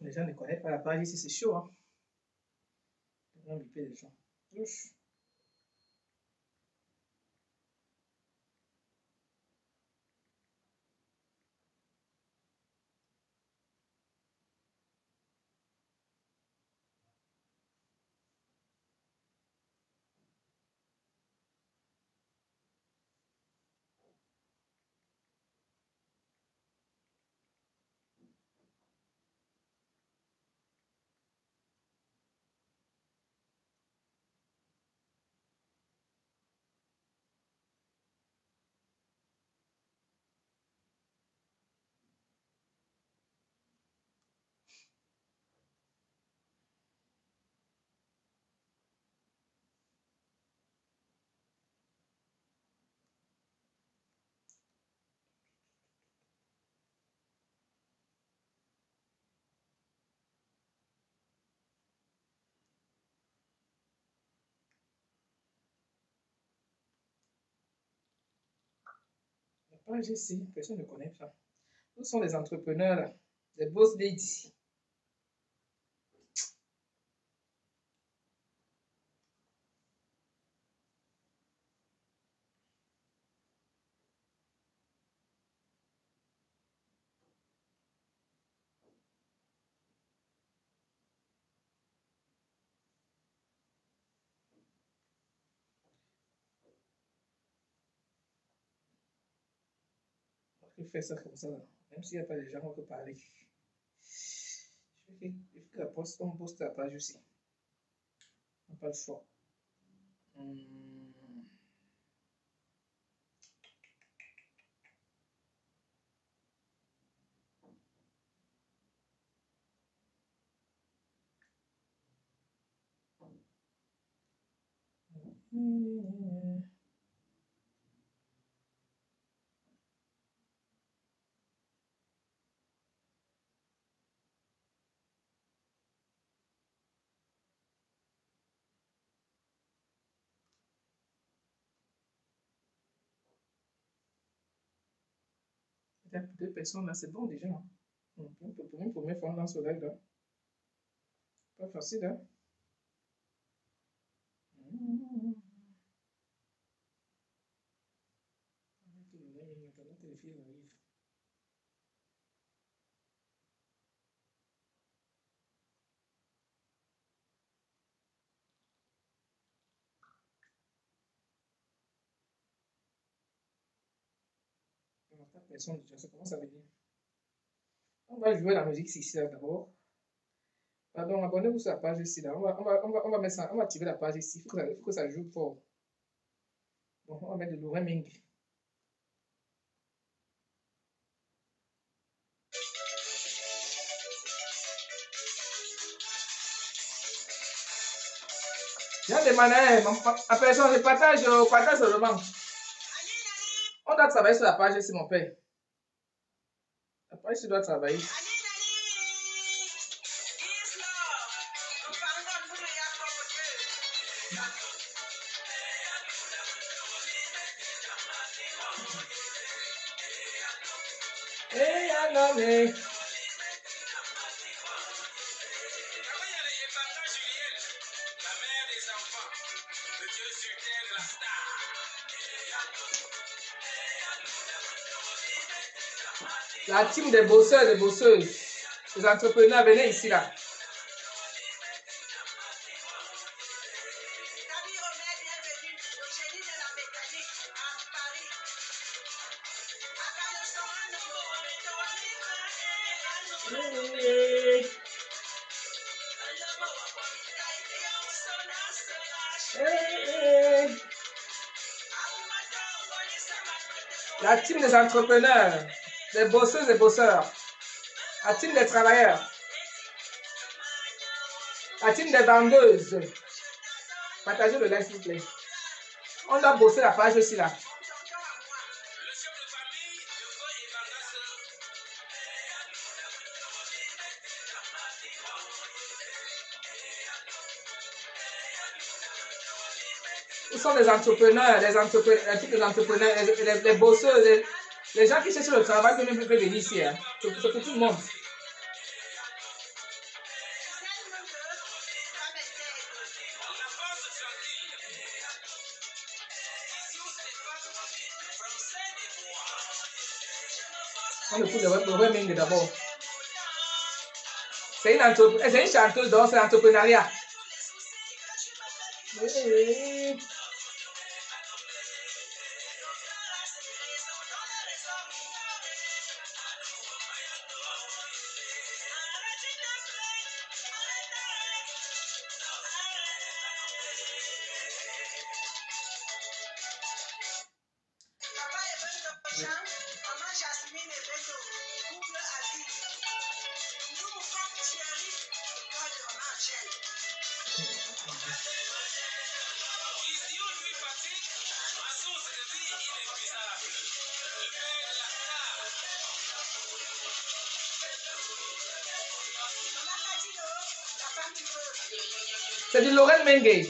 Les gens ne connaissent pas la page ici, c'est chaud. Hein. On va biper les gens. Ouf. La page ici, personne ne connaît pas. Nous sommes les entrepreneurs, là, les boss ladies. Je fais ça comme ça, là. Même s'il n'y a pas de gens, on peut parler. Il faut que la poste, on poste la page aussi. On n'a pas le choix. Deux personnes là, c'est bon déjà. Hein. Pour une première fois dans ce live là. Pas facile, hein? Personne déjà, ça commence à venir. On va jouer la musique ici d'abord. Pardon, abonnez-vous sur la page ici là. On va mettre ça, on va activer la page ici. Il faut que ça joue fort. Donc on va mettre de Laurent Ming. Viens demander, ma personne, je partage seulement. On doit travailler sur la page ici, mon père. La page ici doit travailler. La team des bosseurs et des bosseuses, les entrepreneurs, venez ici là. La team des entrepreneurs, des bosseuses et bosseurs, la team des travailleurs, la team des vendeuses. Partagez le live s'il vous plaît. On doit bosser la page aussi là. Où sont les entrepreneurs, les entrepreneurs, les bosseurs, les gens qui cherchent le travail peuvent venir ici. Hein. C'est pour tout le monde. On écoute le vrai Meng d'abord. C'est une chanteuse, donc c'est l'entrepreneuriat. C'est du Lorraine Mengue.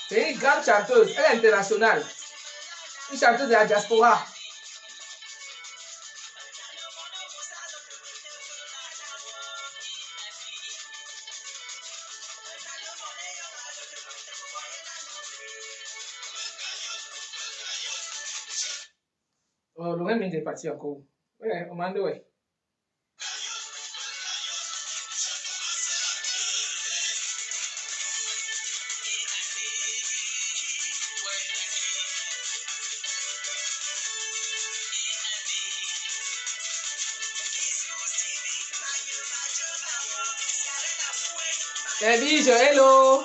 C'est une grande chanteuse. Elle est internationale. Une chanteuse de la diaspora. Oh, Lorraine Mengue est partie encore. Ouais, on m'a dit, ouais. Eh bien, hello.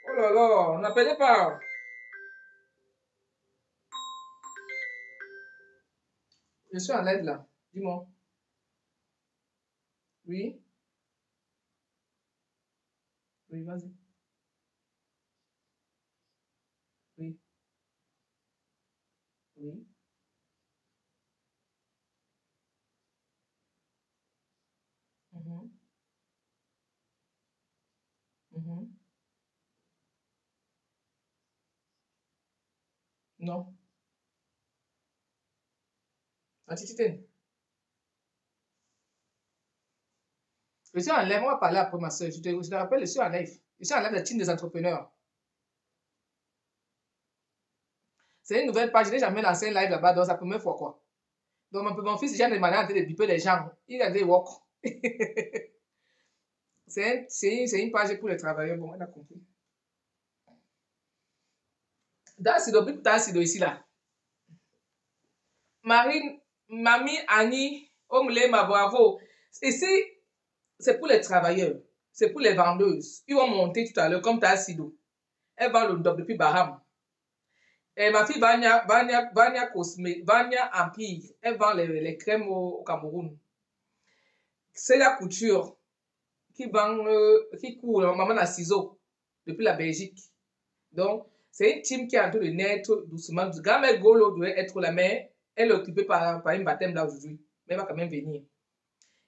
Oh là là, n'appelez pas. Je suis en l'aide là. Dis-moi. Oui? Oui, vas-y. Oui. Oui. Mhm. Mhm. Non. Antititane. Je suis en live, on va parler après ma soeur. Je te rappelle, je suis en live. Je suis en live de team des entrepreneurs. C'est une nouvelle page. Je n'ai jamais lancé un live là-bas, donc c'est la première fois quoi. Donc mon fils, j'ai demandé en train de biper les gens. Il a des walk. C'est une page pour les travailleurs. Bon, on a compris. Dans Sido ici là. Marine, Mamie, Annie, Omlema, bravo. Ici, c'est pour les travailleurs. C'est pour les vendeuses. Ils vont monter tout à l'heure, comme Sido. Elle vend le top depuis Baham. Et ma fille Vania Empire, elle vend les crèmes au Cameroun. C'est la couture qui vend, qui court maman à ciseaux depuis la Belgique. Donc, c'est une team qui est en train de naître doucement. Grand-mère Golo doit être là, mais elle est occupée par une baptême là aujourd'hui. Mais elle va quand même venir.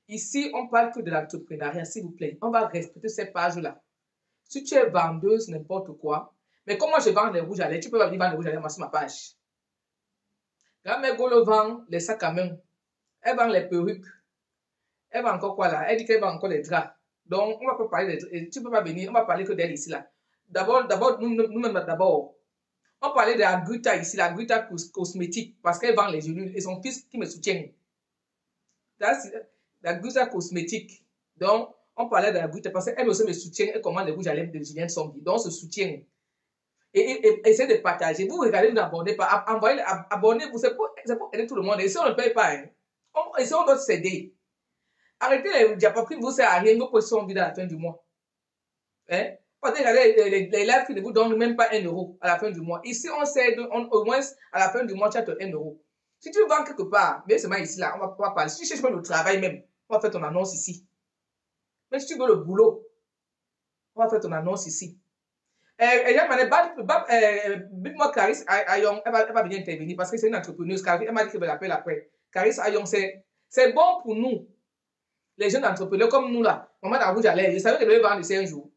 Ici, on parle que de l'entrepreneuriat, s'il vous plaît. On va respecter ces pages-là. Si tu es vendeuse, n'importe quoi, mais comment je vends les rouges à lèvres, tu peux pas venir vendre les rouges à lèvres sur ma page. Grand-mère Golo vend les sacs à main. Elle vend les perruques. Elle vend encore quoi là? Elle dit qu'elle vend encore les draps. Donc, on va pas parler tu peux pas venir, on va parler que d'elle ici là. D'abord, nous-mêmes d'abord. On parlait de la Guta ici, la Guta cosmétique, parce qu'elle vend les gélules et son fils qui me soutient. La Guta cosmétique. Donc, on parlait de la Guta parce qu'elle aussi me soutient et comment les rouges à lèvres de Julien Sombi. Donc, on se soutient. Et essayez de partager. Vous regardez, vous n'abonnez pas. Envoyez, abonnez-vous. C'est pour aider tout le monde. Et si on ne paye pas, hein, et si on doit s'aider. Arrêtez les diapositives, vous ne sert à rien. Vos positions vides à la fin du mois. Hein? Parce que les lives qui ne vous donnent même pas 1 euro à la fin du mois. Ici, on s'aide, au moins à la fin du mois, tu as 1 euro. Si tu vends quelque part, mais c'est ici, là, on va pas parler. Si tu cherches même le travail même, on va faire ton annonce ici. Mais si tu veux le boulot, on va faire ton annonce ici. Dites-moi, Clarisse Ayon, elle va venir intervenir parce que c'est une entrepreneuse. Elle m'a dit qu'elle va l'appeler après. Clarisse Ayon, c'est bon pour nous, les jeunes entrepreneurs comme nous là. Maman dans rouge à lèvres, je savais qu'elle devait vendre ici un jour.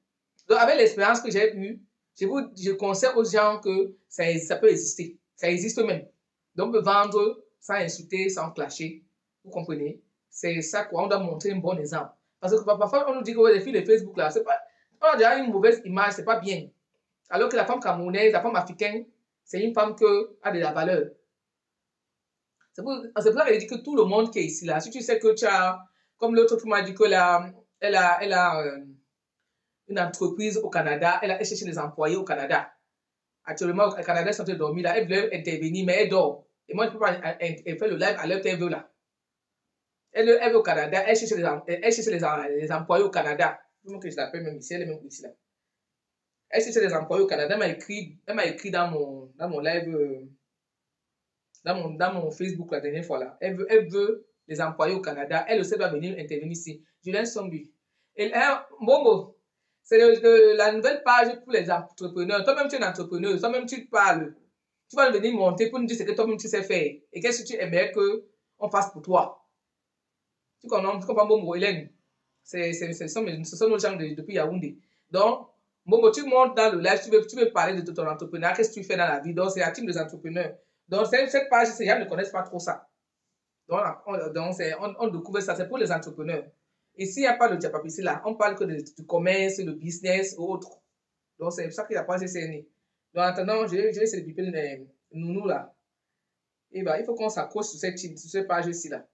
Donc, avec l'expérience que j'ai eue, je conseille aux gens que ça peut exister. Ça existe même. Donc, on peut vendre sans insulter, sans clasher. Vous comprenez? C'est ça quoi. On doit montrer un bon exemple. Parce que parfois, on nous dit que les filles de Facebook là, c'est pas, on a déjà une mauvaise image, c'est pas bien. Alors que la femme camerounaise, la femme africaine, c'est une femme qui a de la valeur. C'est pour ça qu'elle dit que tout le monde qui est ici, là, si tu sais que tu as, comme l'autre qui m'a dit que elle a une entreprise au Canada, elle cherche des employés au Canada. Actuellement, au Canada, ils sont en train de dormir là, elle veut intervenir, mais elle dort. Et moi, je ne peux pas elle fait le live à l'heure qu'elle veut là. Elle veut au Canada, elle cherche les employés au Canada. Comment que je l'appelle même ici, elle est même ici là. Elle cherche les employés au Canada, elle m'a écrit dans mon live, dans mon Facebook la dernière fois là. Elle veut les employés au Canada. Elle aussi doit venir intervenir ici. Julien Sombi. Et Momo, c'est la nouvelle page pour les entrepreneurs. Toi-même, tu es un entrepreneur. Toi-même, tu parles. Tu vas venir monter pour nous dire ce que toi-même tu sais faire. Et qu'est-ce que tu aimerais qu'on fasse pour toi. Tu comprends Momo, Hélène? Ce sont nos gens depuis Yaoundé. Donc, Momo, tu montes dans le live, tu veux parler de ton entrepreneur. Qu'est-ce que tu fais dans la vie? Donc, c'est la team des entrepreneurs. Donc, cette page, ces gens ne connaissent pas trop ça. Donc, on découvre ça, c'est pour les entrepreneurs. Et s'il n'y a pas de Diapapissi là, on parle que du commerce, le business ou autre. Donc, c'est pour ça qu'il n'y a pas CCNI. Donc, en attendant, je vais essayer de piper les nounous là. Et bah, il faut qu'on s'accroche sur cette page-ci là.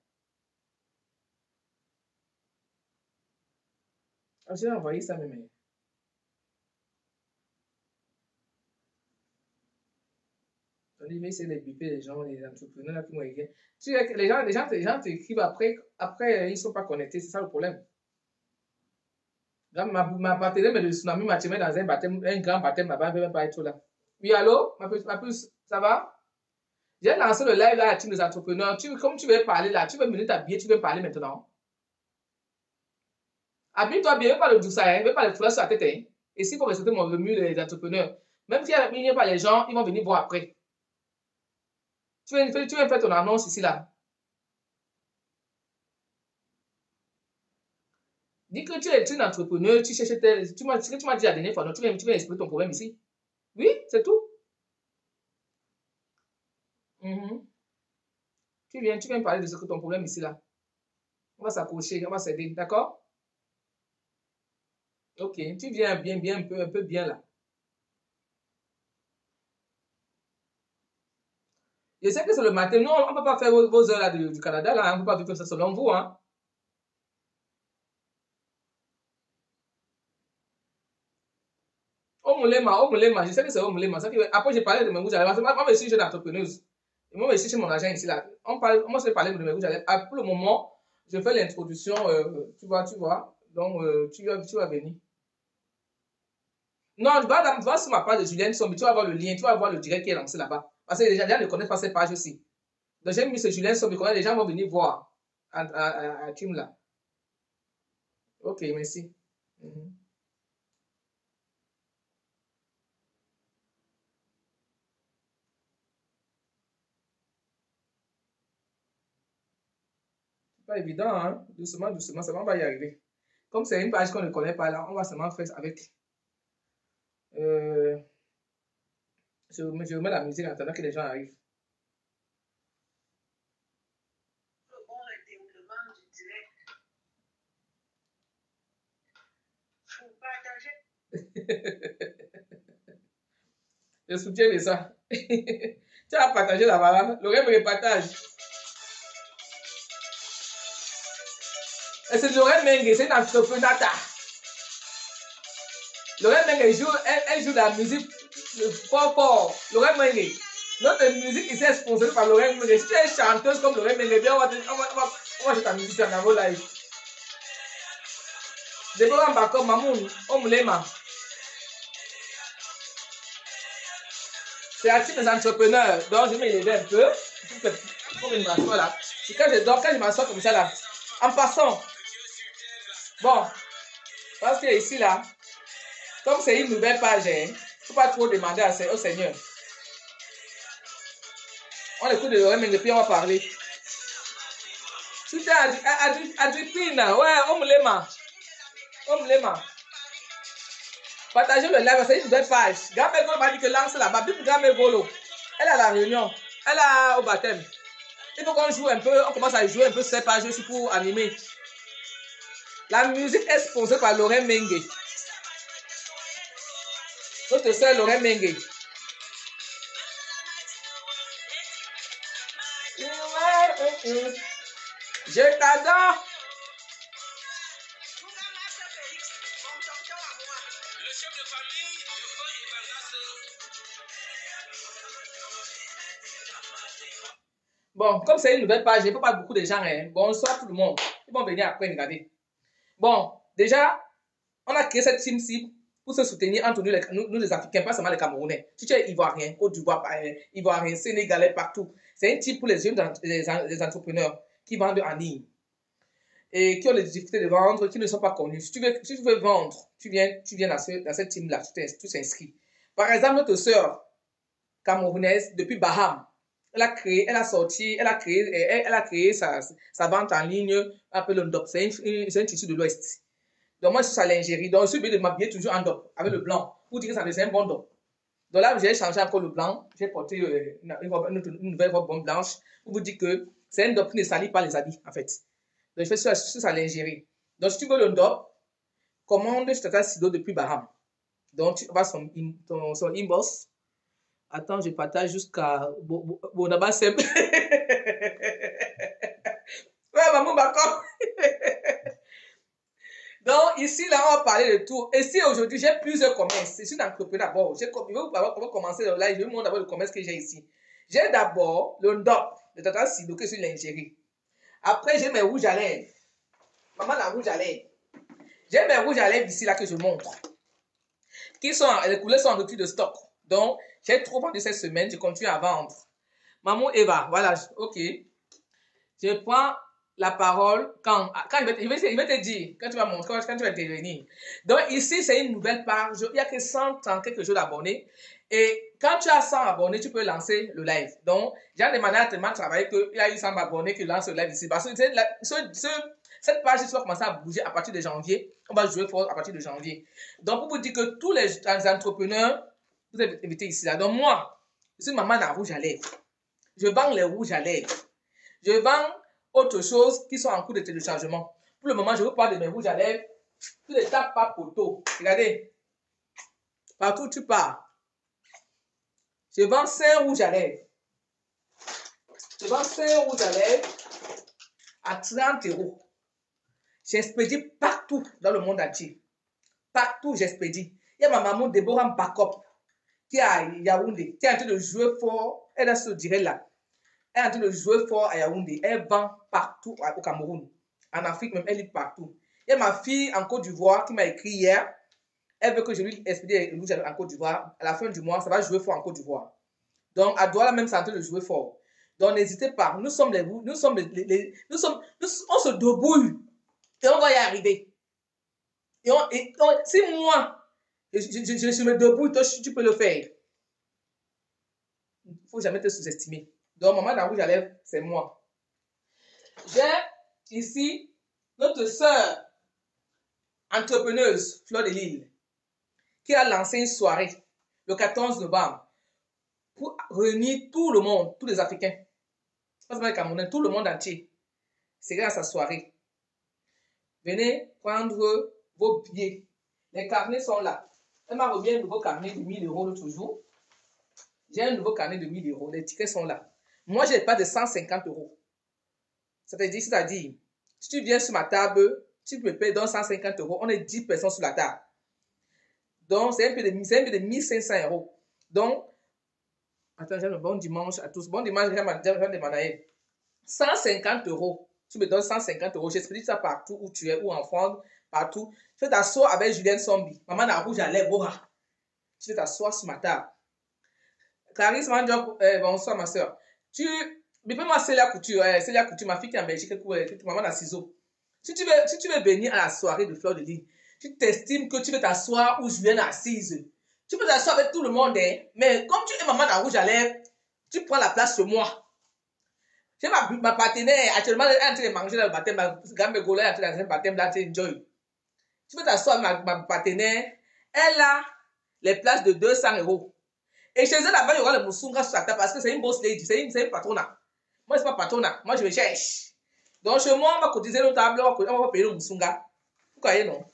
Alors, je vais envoyer ça même. On dit, mais c'est de biper les gens, les entrepreneurs là qui m'ont écrit. Les gens t'écrivent après, ils ne sont pas connectés, c'est ça le problème. Là, ma partenaire, mais le tsunami m'a tiré dans un baptême, un grand baptême là-bas, elle ne veut même pas être là. Oui, allô, ma puce, ça va? J'ai lancé le live là à la team des entrepreneurs. Comme tu veux parler là, tu veux venir t'habiller, tu veux parler maintenant. Habille-toi bien, ne veux pas le douceur, ne veux pas le foulard sur la tête. Hein. Et s'il faut respecter le mur des entrepreneurs, même s'il n'y a pas les gens, ils vont venir voir après. Tu viens faire ton annonce ici là. Dis que tu es un entrepreneur, tu cherches tu m'as dit la dernière fois, non, tu viens expliquer ton problème ici. Oui, c'est tout. Mhm. Tu viens parler de ce que ton problème ici là. On va s'accrocher, on va s'aider, d'accord? Ok, tu viens bien, un peu bien là. Je sais que c'est le matin. Nous, on ne peut pas faire vos heures là du Canada, là. On ne peut pas vivre ça selon vous, hein. Omulema, je sais que c'est Omulema. Après, j'ai parlé de mes rouges à lèvres. Moi, je suis jeune entrepreneuse. Et moi, je suis chez mon agent ici, là. Moi, je vais parler de mes rouges à lèvres. Pour le moment, je fais l'introduction, tu vois. Donc, tu vas venir. Non, tu vas sur ma page de Julienne Sombi, tu vas voir le lien, tu vas voir le direct qui est lancé là-bas. Parce que les gens ne connaissent pas cette page aussi. Donc, j'ai mis ce Julienne Sombi, les gens vont venir voir à Kim là. Ok, merci. Mhm. C'est pas évident, hein? Doucement, doucement, ça va y arriver. Comme c'est une page qu'on ne connaît pas là, on va seulement faire avec. Euh, je remets la musique en attendant que les gens arrivent. Je soutiens de ça. Tu as partagé là-bas, le rêve me partage. Et c'est Lorraine Mengue, c'est une entrepreneur. Lorraine Mengue elle joue de la musique fort fort. Lorraine Mengue. Notre musique ici est sponsorée par Lorraine Mengue. Si tu es chanteuse comme Lorraine Mengue, bien, on va jouer ta musique en avant live. Deborah Mbako, Mamoun, Omulema. C'est la team des entrepreneurs. Donc, je vais m'élever un peu pour que je m'assoie là. Et quand je m'assois comme ça là, en passant, bon, parce que ici là, comme c'est une nouvelle page, il ne faut pas trop demander au Seigneur. On écoute de l'oreille, mais depuis on va parler. C'était Adripina, ouais, Omulema. Partagez le live, c'est une nouvelle page. Gamegolo m'a dit que lance là-bas, Bible Gamegolo. Elle est à la réunion, elle est au baptême. Il faut qu'on joue un peu, on commence à jouer un peu sur cette page aussi pour animer. La musique est sponsorée par Lorraine Mengue. Notre soeur Lorraine Mengue. Je t'adore. Le chef de famille de Feuille et Bon, comme c'est une nouvelle page, il ne faut pas beaucoup de gens. Hein. Bonsoir tout le monde. Ils vont venir après regarder. Bon, déjà, on a créé cette team-ci pour se soutenir entre nous les Africains, pas seulement les Camerounais. Si tu es Ivoirien, Côte d'Ivoire, Ivoirien, Sénégalais, partout. C'est un type pour les jeunes les entrepreneurs qui vendent en ligne et qui ont des difficultés de vendre, qui ne sont pas connus. Si tu veux vendre, tu viens dans cette team-là, tu t'inscris. Par exemple, notre sœur camerounaise, depuis Baham, elle a créé sa vente en ligne, appelée le DOP. C'est un tissu de l'Ouest. Donc, moi, je suis sa lingerie. Donc, je suis obligé de m'habiller toujours en DOP, avec le blanc, pour dire que ça c'est un bon DOP. Donc là, j'ai changé encore le blanc. J'ai porté une nouvelle robe blanche pour vous dire que c'est un DOP qui ne salit pas les habits, en fait. Donc, je fais sur sa lingerie. Donc, si tu veux le DOP, commande Tata Sido depuis Baham. Donc, tu vas son inbox. Attends, je partage jusqu'à Bonaba Seb. Ouais, maman, d'accord. Donc, ici, là, on va parler de tout. Ici, aujourd'hui, j'ai plusieurs commerces. Je suis entrepreneur d'abord. Je vais vous commencer le live. Je vais vous montrer d'abord le commerce que j'ai ici. J'ai d'abord le DOP, le Tata Sido, que c'est lingerie. Après, j'ai mes rouges à lèvres. Maman, la rouge à lèvres. J'ai mes rouges à lèvres ici, là, que je montre. Les couleurs sont en rupture de stock. Donc, j'ai trop vendu cette semaine. Je continue à vendre. Maman Eva, voilà, ok. Je prends la parole quand il va te dire, quand tu vas montrer, quand tu vas intervenir. Donc, ici, c'est une nouvelle page. Il n'y a que 130 quelque chose d'abonnés. Et quand tu as 100 abonnés, tu peux lancer le live. Donc, j'ai demandé à tellement travailler qu'il y a eu 100 abonnés qui lancent le live ici. Parce que cette page, va commencer à bouger à partir de janvier. On va jouer fort à partir de janvier. Donc, pour vous dire que tous les entrepreneurs, vous êtes invités ici. Là. Donc, moi, je suis maman à rouge à lèvres. Je vends les rouges à lèvres. Je vends autre chose qui sont en cours de téléchargement. Pour le moment, je vous parle de mes rouges à lèvres. Tu ne tapes pas poteau. Regardez. Partout où tu pars. Je vends 5 rouges à lèvres. Je vends 5 rouges à lèvres à 30 €. J'expédie partout dans le monde entier. Partout, j'expédie. Il y a ma maman Deborah Mbakop qui est à Yaoundé, qui est en train de jouer fort. Elle a ce direct là. Elle est en train de jouer fort à Yaoundé. Elle vend partout au Cameroun. En Afrique même, elle est partout. Il y a ma fille en Côte d'Ivoire qui m'a écrit hier. Elle veut que je lui expédie les rouges en Côte d'Ivoire. À la fin du mois, ça va jouer fort en Côte d'Ivoire. Donc, à Douala même, c'est en train de jouer fort. Donc, n'hésitez pas. Nous sommes on se débrouille. Et on va y arriver. Si moi, je me débrouille, toi, tu peux le faire. Il ne faut jamais te sous-estimer. Donc, maman dans rouge à lèvres, c'est moi. J'ai ici notre sœur entrepreneuse, Fleur de Lille, qui a lancé une soirée le 14 novembre pour réunir tout le monde, tous les Africains, pas seulement les Camerounais, tout le monde entier. C'est grâce à sa soirée. Venez prendre vos billets. Les carnets sont là. Elle m'a remis un nouveau carnet de 1000 € toujours. J'ai un nouveau carnet de 1000 €. Les tickets sont là. Moi, je n'ai pas de 150 €. C'est-à-dire, si tu viens sur ma table, si tu me payes donc 150 €, on est 10 personnes sur la table. Donc, c'est un peu de 1500 €. Donc, attends, j'ai le bon dimanche à tous. Bon dimanche, j'ai demandé 150 €. Tu me donnes 150 €. J'explique ça partout où tu es, ou en France, partout. Tu vas t'asseoir avec Julienne Sombi. Maman n'a rouge à lèvres. Tu vas t'asseoir sur ma table. Clarisse Mandioc, bonsoir ma soeur. Moi, Célia Couture, ma fille qui est en Belgique, maman a ciseaux. Si tu veux venir à la soirée de Fleur de Lille, tu t'estimes que tu veux t'asseoir où Julienne est assise. Tu peux t'asseoir avec tout le monde, hein, mais comme tu es maman à rouge à lèvres, tu prends la place sur moi. J'ai ma partenaire, actuellement, elle est en train de manger dans le baptême, ma gamme Gola est en train de manger dans le baptême, là, tu enjoy. Tu peux t'asseoir avec ma partenaire, elle a les places de 200 €. Et chez eux, là-bas, il y aura le moussounga sur la table parce que c'est une boss lady, c'est une patronat. Moi, c'est pas patronat, moi, je me cherche. Donc, chez moi, on va cotiser nos tables, on va payer le moussounga. Vous voyez, non?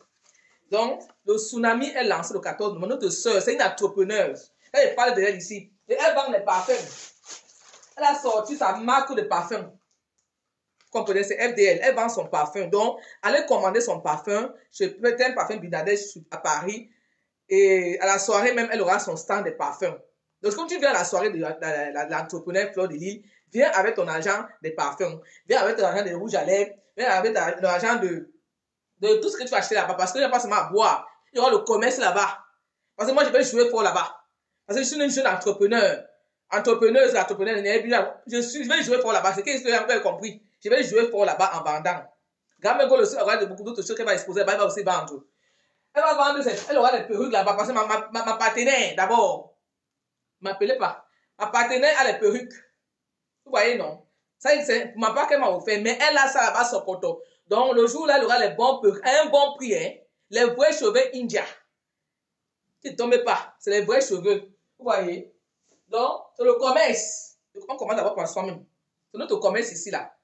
Donc, le tsunami est lancé le 14 novembre. Notre soeur, c'est une entrepreneuse. Elle parle de elle ici. Et elle vend les parfums. Elle a sorti sa marque de parfums. comprenez, c'est FDL. Elle vend son parfum. Donc, allez commander son parfum. Peut-être un parfum Binadèche à Paris. Et à la soirée même, elle aura son stand de parfums. Donc, quand tu viens à la soirée de l'entrepreneur Fleur de Lille, viens avec ton argent de parfums. Viens avec ton argent de rouge à lèvres. Viens avec ton argent de tout ce que tu vas acheter là-bas. Parce qu'il n'y a pas seulement à boire. Il y aura le commerce là-bas. Parce que moi, je vais jouer fort là-bas. Parce que je suis une jeune entrepreneur. Entrepreneuse, entrepreneur, je vais jouer fort là-bas. C'est ce que vous avez compris. Je vais jouer fort là-bas en vendant. Gamego aussi aura beaucoup d'autres choses qu'elle va exposer. Elle va aussi vendre. Elle va vendre, elle aura des perruques là-bas. Parce que ma partenaire, d'abord, ne m'appelez pas. Ma partenaire a les perruques. Vous voyez, non? Ça, c'est ma part qu'elle m'a offert. Mais elle a ça là-bas, son coton. Donc, le jour là, elle aura les bons perruques. À un bon prix, hein. Les vrais cheveux India. Ne tombez pas. C'est les vrais cheveux. Vous voyez? Donc, c'est le commerce. On commence d'abord par soi-même. C'est notre commerce ici, là.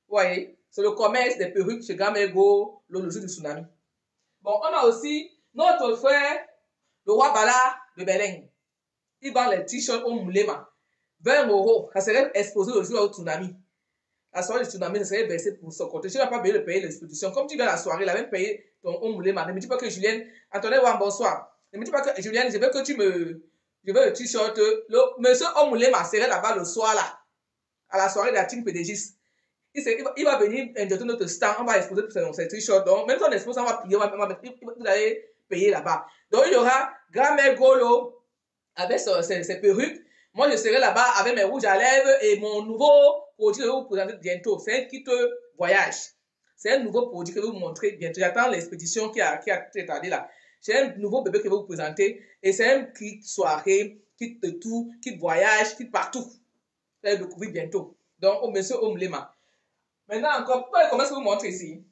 Vous voyez? C'est le commerce des perruques chez Gamego, le jour du tsunami. Bon, on a aussi notre frère, le roi Bala de Beleng. Il vend les t-shirts au Moulema. 20 €. Ça serait exposé le jour au tsunami. La soirée du tsunami, ça serait versé pour son côté. Je ne vais pas payer l'exposition. Comme tu viens à la soirée, il a même payé ton au Moulema. Ne me dis pas que Julienne, Antoine, bonsoir. Ne me dis pas que Julienne, je veux que tu me. Je veux le t-shirt. Monsieur Omoulema serait là-bas le soir là. À la soirée de la team PDGIS. Il va venir injecter notre stand. On va exposer ses t-shirts. Donc, même si on expose, on va payer. Vous allez payer là-bas. Donc, il y aura Grand-mère Golo avec ses perruques. Moi, je serai là-bas avec mes rouges à lèvres et mon nouveau produit que je vais vous présenter bientôt. C'est un kit voyage. C'est un nouveau produit que je vais vous montrer bientôt. J'attends l'expédition qui a été tardée là. J'ai un nouveau bébé que je vais vous présenter et c'est un kit soirée, kit de tout, kit voyage, kit partout. Vous allez le découvrir bientôt. Donc, au monsieur Omlema. Maintenant encore, pourquoi comment est-ce que je vous montre ici?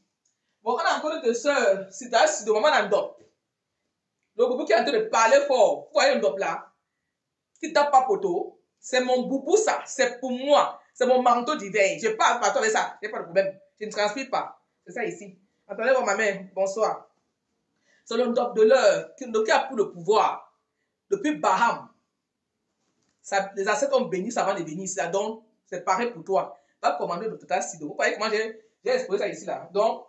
Bon, on a encore notre soeur, c'est de maman Andop. Le boubou qui est en train de parler fort. Vous voyez Andop là? Qui tape pas poteau. C'est mon boubou ça. C'est pour moi. C'est mon manteau d'hiver. Je parle pas avec ça. Il n'y a pas de problème. Je ne transpire pas. C'est ça ici. Attendez, voir ma mère. Bonsoir. C'est le Ndop de l'heure qui a pour le pouvoir. Depuis Baham. Les ancêtres ont béni, ça va les bénir ici. Donc, c'est pareil pour toi. Va commander le total Sido. Vous voyez comment j'ai exposé ça ici là. Donc,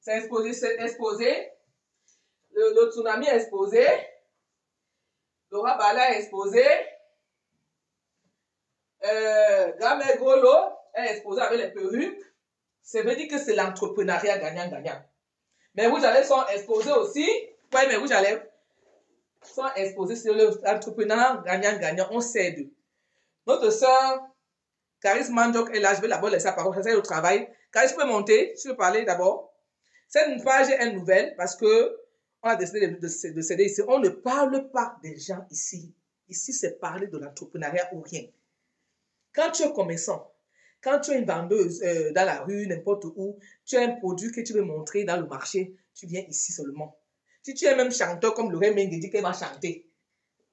c'est exposé. Le tsunami est exposé. Le Rabala est exposé. Gamegolo est exposé avec les perruques. Ça veut dire que c'est l'entrepreneuriat gagnant-gagnant. Mes rouges à lèvres sont exposés aussi. Ouais, mes rouges à lèvres sont exposés sur l'entrepreneur gagnant-gagnant. On s'aide. Notre soeur, Caris Mandok, est là. Je vais d'abord laisser la parole. Ça, c'est le travail. Caris, tu peux monter. Tu peux parler d'abord. Cette page est nouvelle parce que on a décidé de céder ici. On ne parle pas des gens ici. Ici, c'est parler de l'entrepreneuriat ou rien. Quand tu es commerçant, quand tu es une vendeuse dans la rue, n'importe où, tu as un produit que tu veux montrer dans le marché, tu viens ici seulement. Si tu es même chanteur comme Lorraine Mengue dit qu'elle va chanter,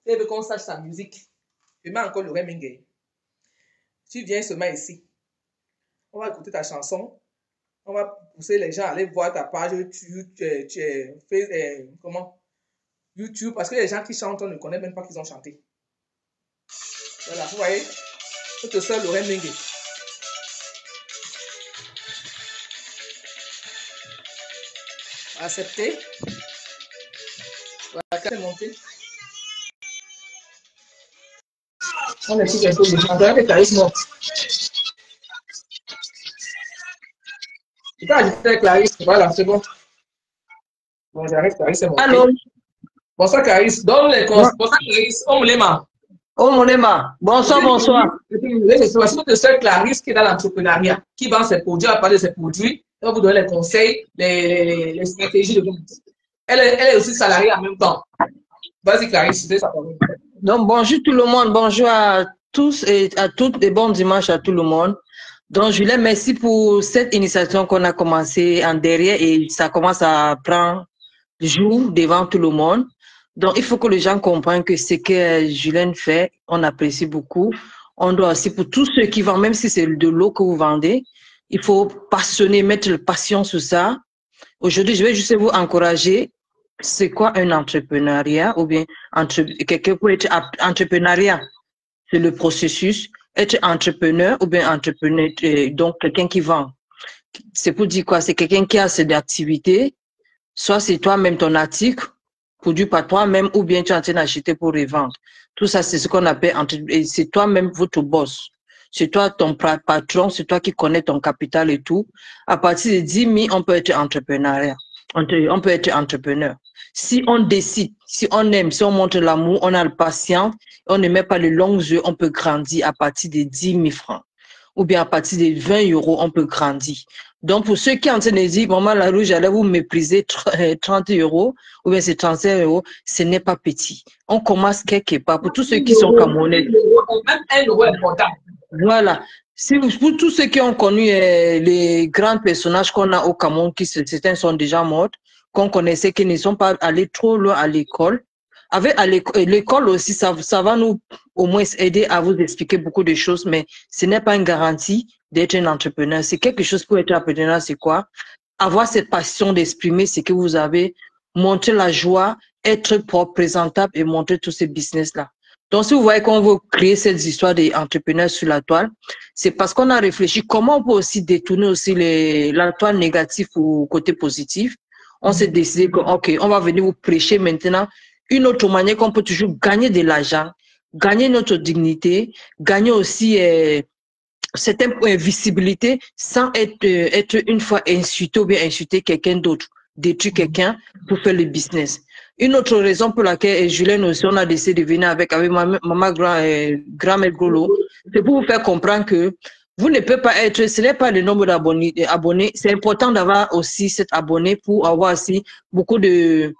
elle veut qu'on sache sa musique. Je mets encore Lorraine Mengue. Tu viens seulement ici. On va écouter ta chanson. On va pousser les gens à aller voir ta page YouTube, parce que les gens qui chantent, on ne connaît même pas qu'ils ont chanté. Voilà, vous voyez, notre soeur Lorraine Mengue. Accepter. Voilà, c'est monté. On est sur un peu de chanteur avec Clarisse morte. Je peux ajouter avec Clarisse. Voilà, c'est bon. Bon, j'arrête, Clarisse, c'est monté. Allô? Bonsoir, Clarisse. Donne les conseils. Bonsoir, Clarisse. Omulema. Omulema. Bonsoir, bonsoir. C'est notre soeur Clarisse qui est dans l'entrepreneuriat, qui vend ses produits, elle va parler de ses produits, elle va vous donner les conseils, les stratégies de vente. Elle est aussi salariée en même temps. Vas-y, Clarisse, c'est ça. Donc, bonjour tout le monde. Bonjour à tous et à toutes et bon dimanche à tout le monde. Donc, Julien, merci pour cette initiative qu'on a commencé en derrière et ça commence à prendre jour devant tout le monde. Donc, il faut que les gens comprennent que ce que Julien fait, on apprécie beaucoup. On doit aussi, pour tous ceux qui vendent, même si c'est de l'eau que vous vendez, il faut passionner, mettre le passion sur ça. Aujourd'hui, je vais juste vous encourager. C'est quoi un entrepreneuriat ou bien quelqu'un pour être entrepreneuriat? C'est le processus. être entrepreneur ou bien entrepreneur, donc quelqu'un qui vend. C'est pour dire quoi? C'est quelqu'un qui a cette activité, soit c'est toi-même ton article, produit par toi-même, ou bien tu es en train d'acheter pour revendre. Tout ça, c'est ce qu'on appelle, c'est toi-même votre boss. C'est toi ton patron, c'est toi qui connais ton capital et tout. À partir de 10 000, on peut être entrepreneur. On peut être entrepreneur. Si on décide, si on aime, si on montre l'amour, on a le patience, on ne met pas les longs yeux, on peut grandir à partir de 10 000 francs. Ou bien à partir de 20 €, on peut grandir. Donc, pour ceux qui ont en train de dire, maman la rouge, allez vous mépriser 30 € ou bien c'est 35 €, ce n'est pas petit. On commence quelque part. Pour tous ceux qui sont camerounais. Même 1 € important. Voilà. Pour tous ceux qui ont connu les grands personnages qu'on a au Cameroun, certains sont déjà morts, qu'on connaissait, qui ne sont pas allés trop loin à l'école. Avec l'école aussi, ça va nous au moins aider à vous expliquer beaucoup de choses, mais ce n'est pas une garantie d'être un entrepreneur. C'est quelque chose pour être entrepreneur, c'est quoi? Avoir cette passion d'exprimer ce que vous avez, montrer la joie, être propre, présentable et montrer tous ces business-là. Donc, si vous voyez qu'on veut créer cette histoire d'entrepreneurs sur la toile, c'est parce qu'on a réfléchi comment on peut aussi détourner aussi la toile négative au côté positif. On s'est décidé que, OK, on va venir vous prêcher maintenant une autre manière qu'on peut toujours gagner de l'argent, gagner notre dignité, gagner aussi certaines visibilité sans être une fois insulté ou bien insulter quelqu'un d'autre, détruire quelqu'un pour faire le business. Une autre raison pour laquelle Julien aussi, on a décidé de venir avec maman grand-mère Golo, c'est pour vous faire comprendre que vous ne pouvez pas être, ce n'est pas le nombre d'abonnés, c'est important d'avoir aussi cet abonné pour avoir aussi beaucoup de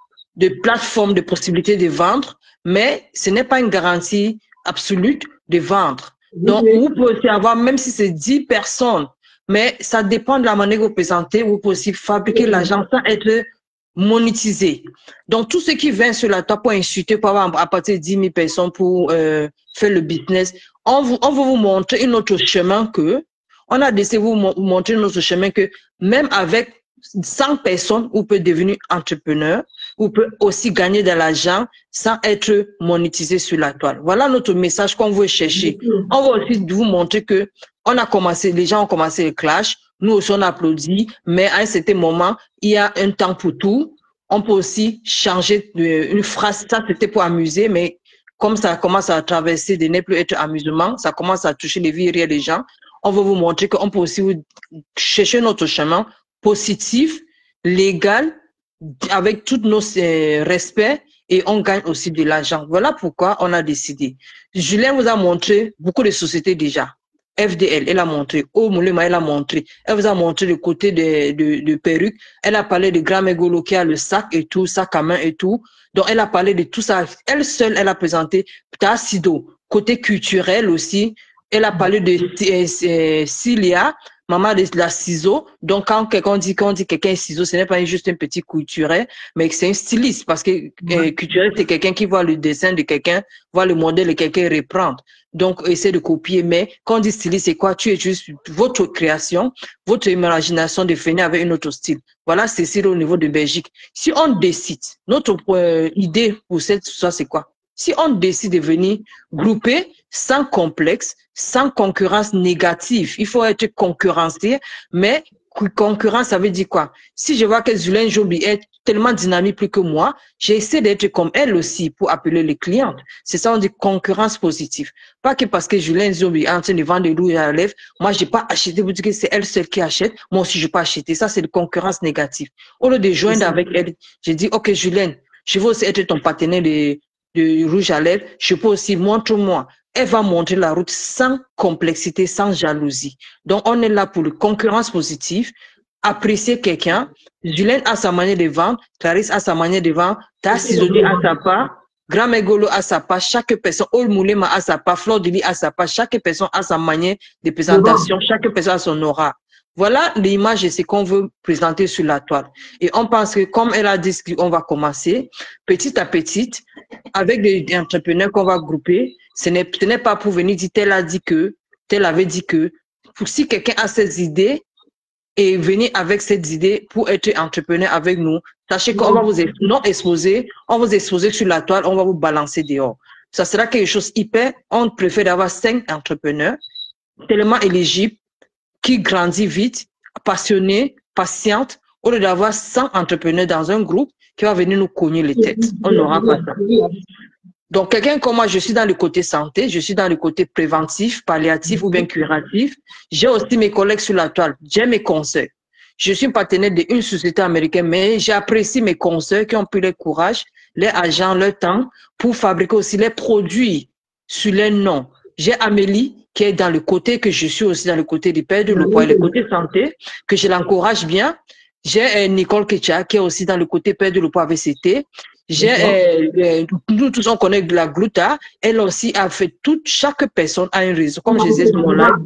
plateformes, de possibilités de vendre, mais ce n'est pas une garantie absolue de vendre. Donc, vous pouvez aussi avoir, même si c'est 10 personnes, mais ça dépend de la manière que vous présentez, vous pouvez aussi fabriquer l'argent sans être monétisé. Donc, tout ce qui vient sur la table pour insulter, pour avoir à partir de 10 000 personnes pour faire le business, on va vous montrer un autre chemin on a décidé de vous montrer un autre chemin que même avec 100 personnes, vous pouvez devenir entrepreneur, vous pouvez aussi gagner de l'argent sans être monétisé sur la toile. Voilà notre message qu'on veut chercher. On va aussi vous montrer que les gens ont commencé le clash, nous aussi on applaudit, mais à un certain moment, il y a un temps pour tout. On peut aussi changer une phrase, ça c'était pour amuser, mais comme ça commence à traverser de ne plus être amusement, ça commence à toucher les vies réelles des gens, on va vous montrer qu'on peut aussi chercher notre chemin positif, légal, avec tous nos respects et on gagne aussi de l'argent. Voilà pourquoi on a décidé. Julien vous a montré beaucoup de sociétés déjà. FDL, elle a montré. Moulema, elle a montré. Elle vous a montré le côté de perruque. Elle a parlé de Grand Mégolo qui a le sac et tout, sac à main et tout. Donc, elle a parlé de tout ça. Elle seule, elle a présenté Sido. Côté culturel aussi. Elle a parlé de Cilia, maman de la ciseau. Donc, quand quelqu'un dit quelqu'un est ciseau, ce n'est pas juste un petit couturier, mais c'est un styliste. Parce que couturier, c'est quelqu'un qui voit le dessin de quelqu'un, voit le modèle de quelqu'un et reprendre. Donc, essaie de copier. Mais quand on dit styliste, c'est quoi? Tu es juste votre création, votre imagination de finir avec un autre style. Voilà, c'est au niveau de Belgique. Si on décide, notre idée pour cette histoire, c'est quoi? Si on décide de venir grouper sans complexe, sans concurrence négative, il faut être concurrencé, mais concurrence, ça veut dire quoi? Si je vois que Zulène Jobi est tellement dynamique plus que moi, j'essaie d'être comme elle aussi pour appeler les clientes. C'est ça, on dit concurrence positive. Pas que parce que Zulène Jobi est en train de vendre des rouges à la lèvre, moi, je n'ai pas acheté, vous dites que c'est elle seule qui achète, moi aussi, je n'ai pas acheté. Ça, c'est de concurrence négative. Au lieu de joindre avec elle, j'ai dit, OK, Zulène, je veux aussi être ton partenaire de rouge à lèvres, je peux aussi, montre-moi. Elle va montrer la route sans complexité, sans jalousie. Donc, on est là pour la concurrence positive, apprécier quelqu'un. Julien a sa manière de vendre, Clarisse a sa manière de vendre, Tassizoli a sa part, Grand Mégolo a sa part, chaque personne, Ol Moulema a sa part, Flor Dili a sa part, chaque personne a sa manière de présentation, chaque personne a son aura. Voilà l'image de ce qu'on veut présenter sur la toile. Et on pense que comme elle a dit qu'on va commencer, petit à petit, avec des entrepreneurs qu'on va grouper, ce n'est pas pour venir dire tel a dit que, tel avait dit que. Si quelqu'un a ces idées et venir avec ces idées pour être entrepreneur avec nous, sachez qu'on va vous non exposer, on va vous exposer sur la toile, on va vous balancer dehors. ça sera quelque chose hyper. On préfère avoir 5 entrepreneurs tellement éligibles, qui grandit vite, passionné, patiente, au lieu d'avoir 100 entrepreneurs dans un groupe qui va venir nous cogner les têtes. On n'aura pas ça. Donc, quelqu'un comme moi, je suis dans le côté santé, je suis dans le côté préventif, palliatif ou bien curatif. J'ai aussi mes collègues sur la toile, j'ai mes conseils. Je suis partenaire d'une société américaine, mais j'apprécie mes conseils qui ont pris le courage, les agents, leur temps, pour fabriquer aussi les produits sur les noms. J'ai Amélie, qui est dans le côté que je suis aussi dans le côté du père de l'emploi et le côté santé, que je l'encourage bien. J'ai Nicole Ketcha, qui est aussi dans le côté père de l'emploi AVCT. J'ai, nous tous on connaît de la Gluta. Elle aussi a fait chaque personne a une raison. Comme je disais ce moment-là,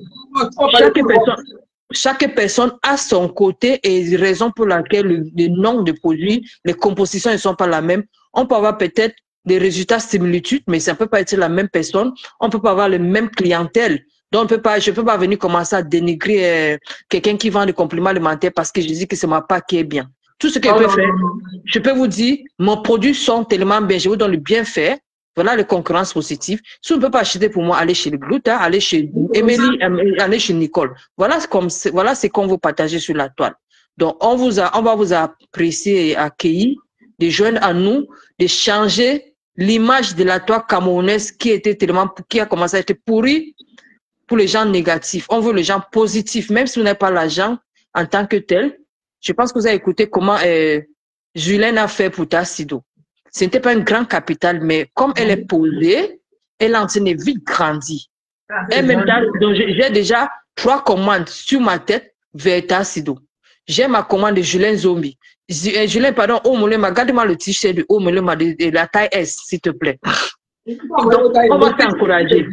chaque personne a son côté et raison pour laquelle le nom de produits, les compositions ne sont pas la même. On peut avoir peut-être des résultats similitudes, mais ça ne peut pas être la même personne. On ne peut pas avoir la même clientèle. Donc, je ne peux pas venir commencer à dénigrer quelqu'un qui vend des compléments alimentaires parce que je dis que c'est ma part qui est bien. Tout ce que je peux faire, je peux vous dire, mon produit sont tellement bien, je vous donne le bienfait. Voilà les concurrences positives. Si on ne peut pas acheter pour moi, allez chez le Gluta, allez chez Émilie, allez chez Nicole. Voilà ce qu'on veut partager sur la toile. Donc, on va vous apprécier et accueillir, de joindre à nous, de changer l'image de la toile camerounaise qui a commencé à être pourrie pour les gens négatifs. On veut les gens positifs, même si vous n'avez pas l'argent en tant que tel. Je pense que vous avez écouté comment Julien a fait pour Tassido. Ce n'était pas un grand capital, mais comme elle est posée, elle a entraîné vite grandi. Et même donc j'ai déjà 3 commandes sur ma tête vers Tassido. J'ai ma commande de Julien Zombie. Julien, pardon, garde-moi le t-shirt de Omolema de la taille S, s'il te plaît. Donc, on va t'encourager.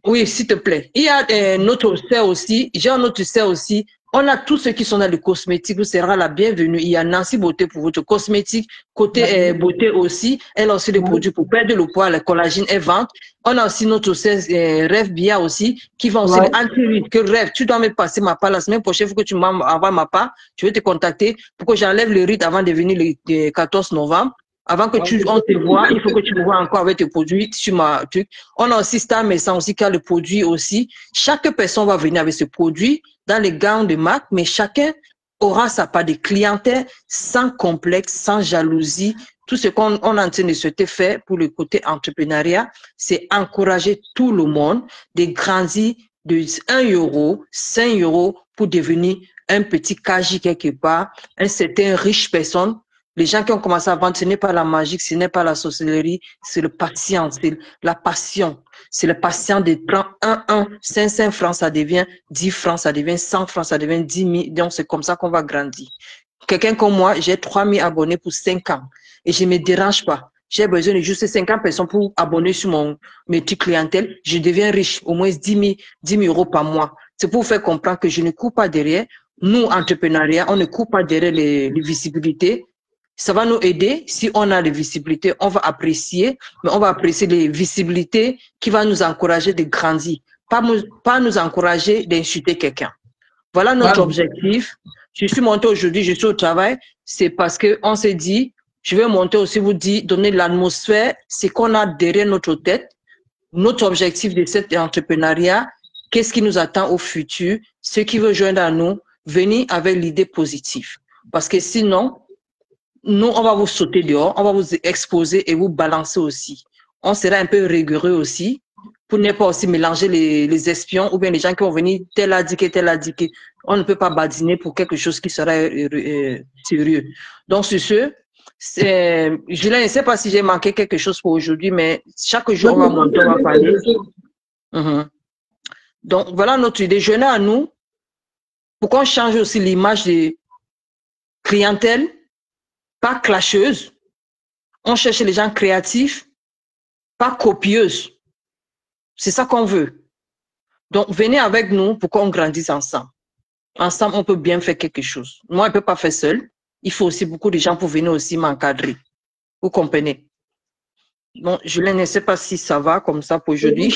Oui, s'il te plaît. Il y a notre sœur aussi. J'ai un autre sœur aussi. On a tous ceux qui sont dans le cosmétique. Vous serez la bienvenue. Il y a Nancy Beauté pour votre cosmétique. Côté beauté aussi. Elle a aussi des produits pour perdre le poids, le collagène et vente. On a aussi notre sœur Rêve Bia aussi, qui vend aussi l'anti-rides. Que Rêve, tu dois me passer ma part la semaine prochaine. Il faut que tu m'envoies ma part. Je vais te contacter pour que j'enlève le ride avant de venir le 14 novembre. Avant que on te voit, il faut que tu me vois encore avec tes produits sur ma truc. On a aussi Star Messan aussi qui a le produit aussi. Chaque personne va venir avec ce produit dans les gants de marque, mais chacun aura sa part de clientèle sans complexe, sans jalousie. Tout ce qu'on est en train de se faire pour le côté entrepreneuriat, c'est encourager tout le monde de grandir de 1 euro, 5 euros pour devenir un petit KJ quelque part, un certain riche personne. Les gens qui ont commencé à vendre, ce n'est pas la magie, ce n'est pas la sorcellerie, c'est le patience, c'est la passion. C'est le patient de prendre 5 francs, ça devient 10 francs, ça devient 100 francs, ça devient 10 000. Donc, c'est comme ça qu'on va grandir. Quelqu'un comme moi, j'ai 3 000 abonnés pour 5 ans et je ne me dérange pas. J'ai besoin de juste 50 personnes pour abonner sur mon métier clientèle. Je deviens riche, au moins 10 000 euros par mois. C'est pour vous faire comprendre que je ne cours pas derrière. Nous, entrepreneuriat, on ne court pas derrière les visibilités. Ça va nous aider. Si on a des visibilités, on va apprécier, mais on va apprécier les visibilités qui vont nous encourager de grandir. Pas nous encourager d'insulter quelqu'un. Voilà notre objectif. Je suis montée aujourd'hui, je suis au travail. C'est parce qu'on s'est dit, je vais monter aussi vous dire, donner l'atmosphère, c'est qu'on a derrière notre tête, notre objectif de cet entrepreneuriat, qu'est-ce qui nous attend au futur, ceux qui veulent joindre à nous, venir avec l'idée positive. Parce que sinon, nous, on va vous sauter dehors, on va vous exposer et vous balancer aussi. On sera un peu rigoureux aussi pour ne pas aussi mélanger les espions ou bien les gens qui vont venir tel a dit que tel a dit que. On ne peut pas badiner pour quelque chose qui sera sérieux. Donc, sur ce, je ne sais pas si j'ai manqué quelque chose pour aujourd'hui, mais chaque jour, on va monter, on va parler. Donc, voilà notre idée. Jeûner à nous pour qu'on change aussi l'image de clientèle. Pas clasheuse, on cherche les gens créatifs, pas copieuses. C'est ça qu'on veut. Donc, venez avec nous pour qu'on grandisse ensemble. Ensemble, on peut bien faire quelque chose. Moi, je ne peux pas faire seul. Il faut aussi beaucoup de gens pour venir aussi m'encadrer. Vous comprenez? Bon, je ne sais pas si ça va comme ça pour aujourd'hui.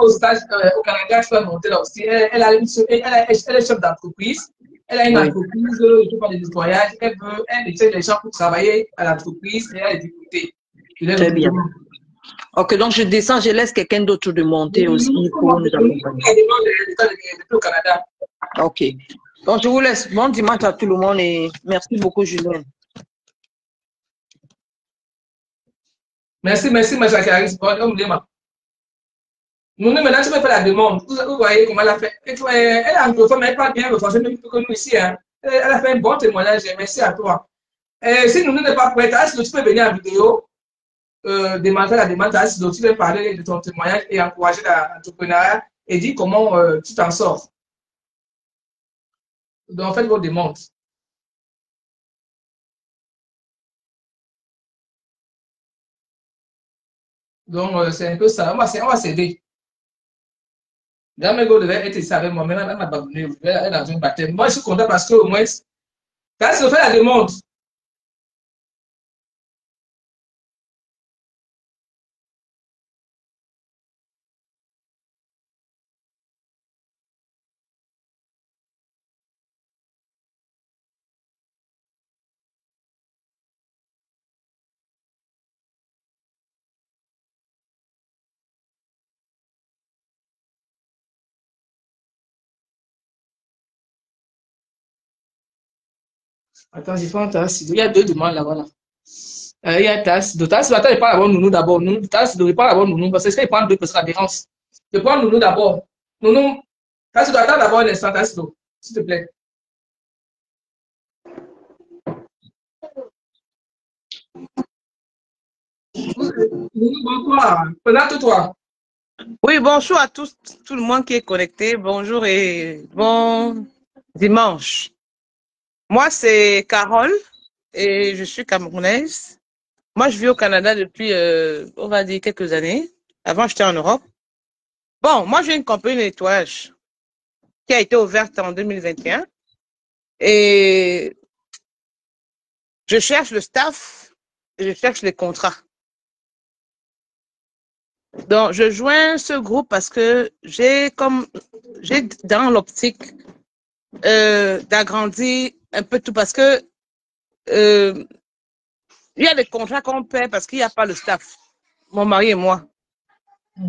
Au stage au Canada, je peux monter là aussi. Elle est chef d'entreprise. Elle a une entreprise, je fais des nettoyages, elle essaie les gens pour travailler à l'entreprise et elle a des difficultés. Très bien. Ok, donc je descends, je laisse quelqu'un d'autre de monter aussi pour nous accompagner. Au Canada. Ok. Donc je vous laisse. Bon dimanche à tout le monde et merci beaucoup, Julien. Merci, ma Jacques. Nous, maintenant, tu me fais la demande. Vous voyez comment elle a fait. Elle est anglophone, mais elle parle bien le français, même plus que nous ici. Hein. Elle a fait un bon témoignage. Merci à toi. Si nous n'est pas prêts, tu peux venir en vidéo, demander la demande, tu peux parler de ton témoignage et encourager l'entrepreneuriat et dire comment tu t'en sors. Donc, faites vos demandes. Donc, c'est un peu ça. On va s'aider. Jamais go devait être ici avec moi. Maintenant, elle m'a abandonné. Elle est dans un baptême. Moi, je suis content parce qu'au moins, quand tu fais la demande, attends, j'ai pas entendu. Il y a deux demandes là-bas. Là. Il y a Tassido. Tassido, attends, je parle d'abord Nounou d'abord. Tassido, je parle d'abord Nounou parce que je prends deux personnes différentes. Je prends Nounou d'abord. Nounou, Tassido, attends d'abord un instant, Tassido, s'il te plaît. Nounou, bonsoir. Présente-toi. Oui, bonjour à tous, tout le monde qui est connecté. Bonjour et bon dimanche. Moi, c'est Carole et je suis camerounaise. Moi, je vis au Canada depuis, on va dire, quelques années. Avant, j'étais en Europe. Bon, moi, j'ai une compagnie de nettoyage qui a été ouverte en 2021 et je cherche le staff et je cherche les contrats. Donc, je joins ce groupe parce que j'ai dans l'optique d'agrandir un peu tout parce que il y a des contrats qu'on paie parce qu'il n'y a pas le staff, mon mari et moi.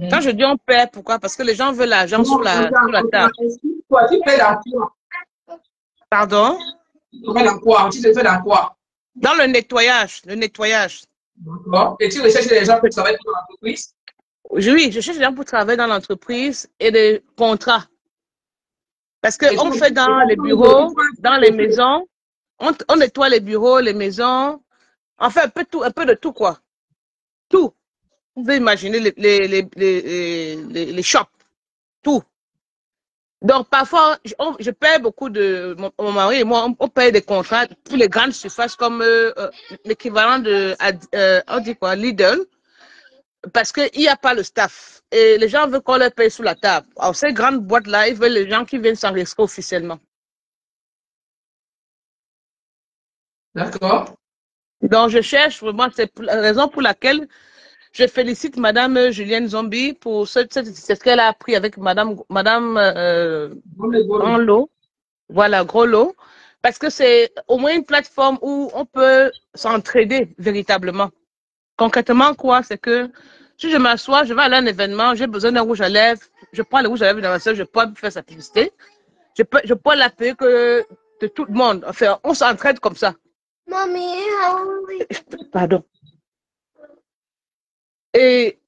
Quand je dis on paie, pourquoi? Parce que les gens veulent l'argent sur la table. Toi, tu fais dans quoi? Pardon? Tu fais dans quoi? Tu te fais dans quoi? Dans le nettoyage, le nettoyage. D'accord. Et tu recherches les gens pour travailler dans l'entreprise? Oui, je cherche des gens pour travailler dans l'entreprise et des contrats. Parce qu'on fait dans les bureaux, dans les maisons, on nettoie les bureaux, les maisons, on fait un peu de tout, quoi. Tout. Vous pouvez imaginer les shops, tout. Donc, parfois, je paie beaucoup de... Mon mari et moi, on paye des contrats pour les grandes surfaces comme l'équivalent de... on dit quoi? Lidl. Parce qu'il n'y a pas le staff. Et les gens veulent qu'on leur paye sous la table. Alors, ces grandes boîtes-là, ils veulent les gens qui viennent s'enregistrer officiellement. D'accord. Donc, je cherche vraiment, c'est la raison pour laquelle je félicite Madame Julienne Zombie pour ce qu'elle a appris avec Madame Grand Lot. Voilà, Gros Lot. Parce que c'est au moins une plateforme où on peut s'entraider véritablement. Concrètement, quoi, c'est que si je m'assois, je vais aller à un événement, j'ai besoin d'un rouge à lèvres, je prends le rouge à lèvres dans ma soeur, je peux faire sa publicité. Je peux l'appeler que de tout le monde. Enfin, on s'entraide comme ça. Mommy, pardon. Et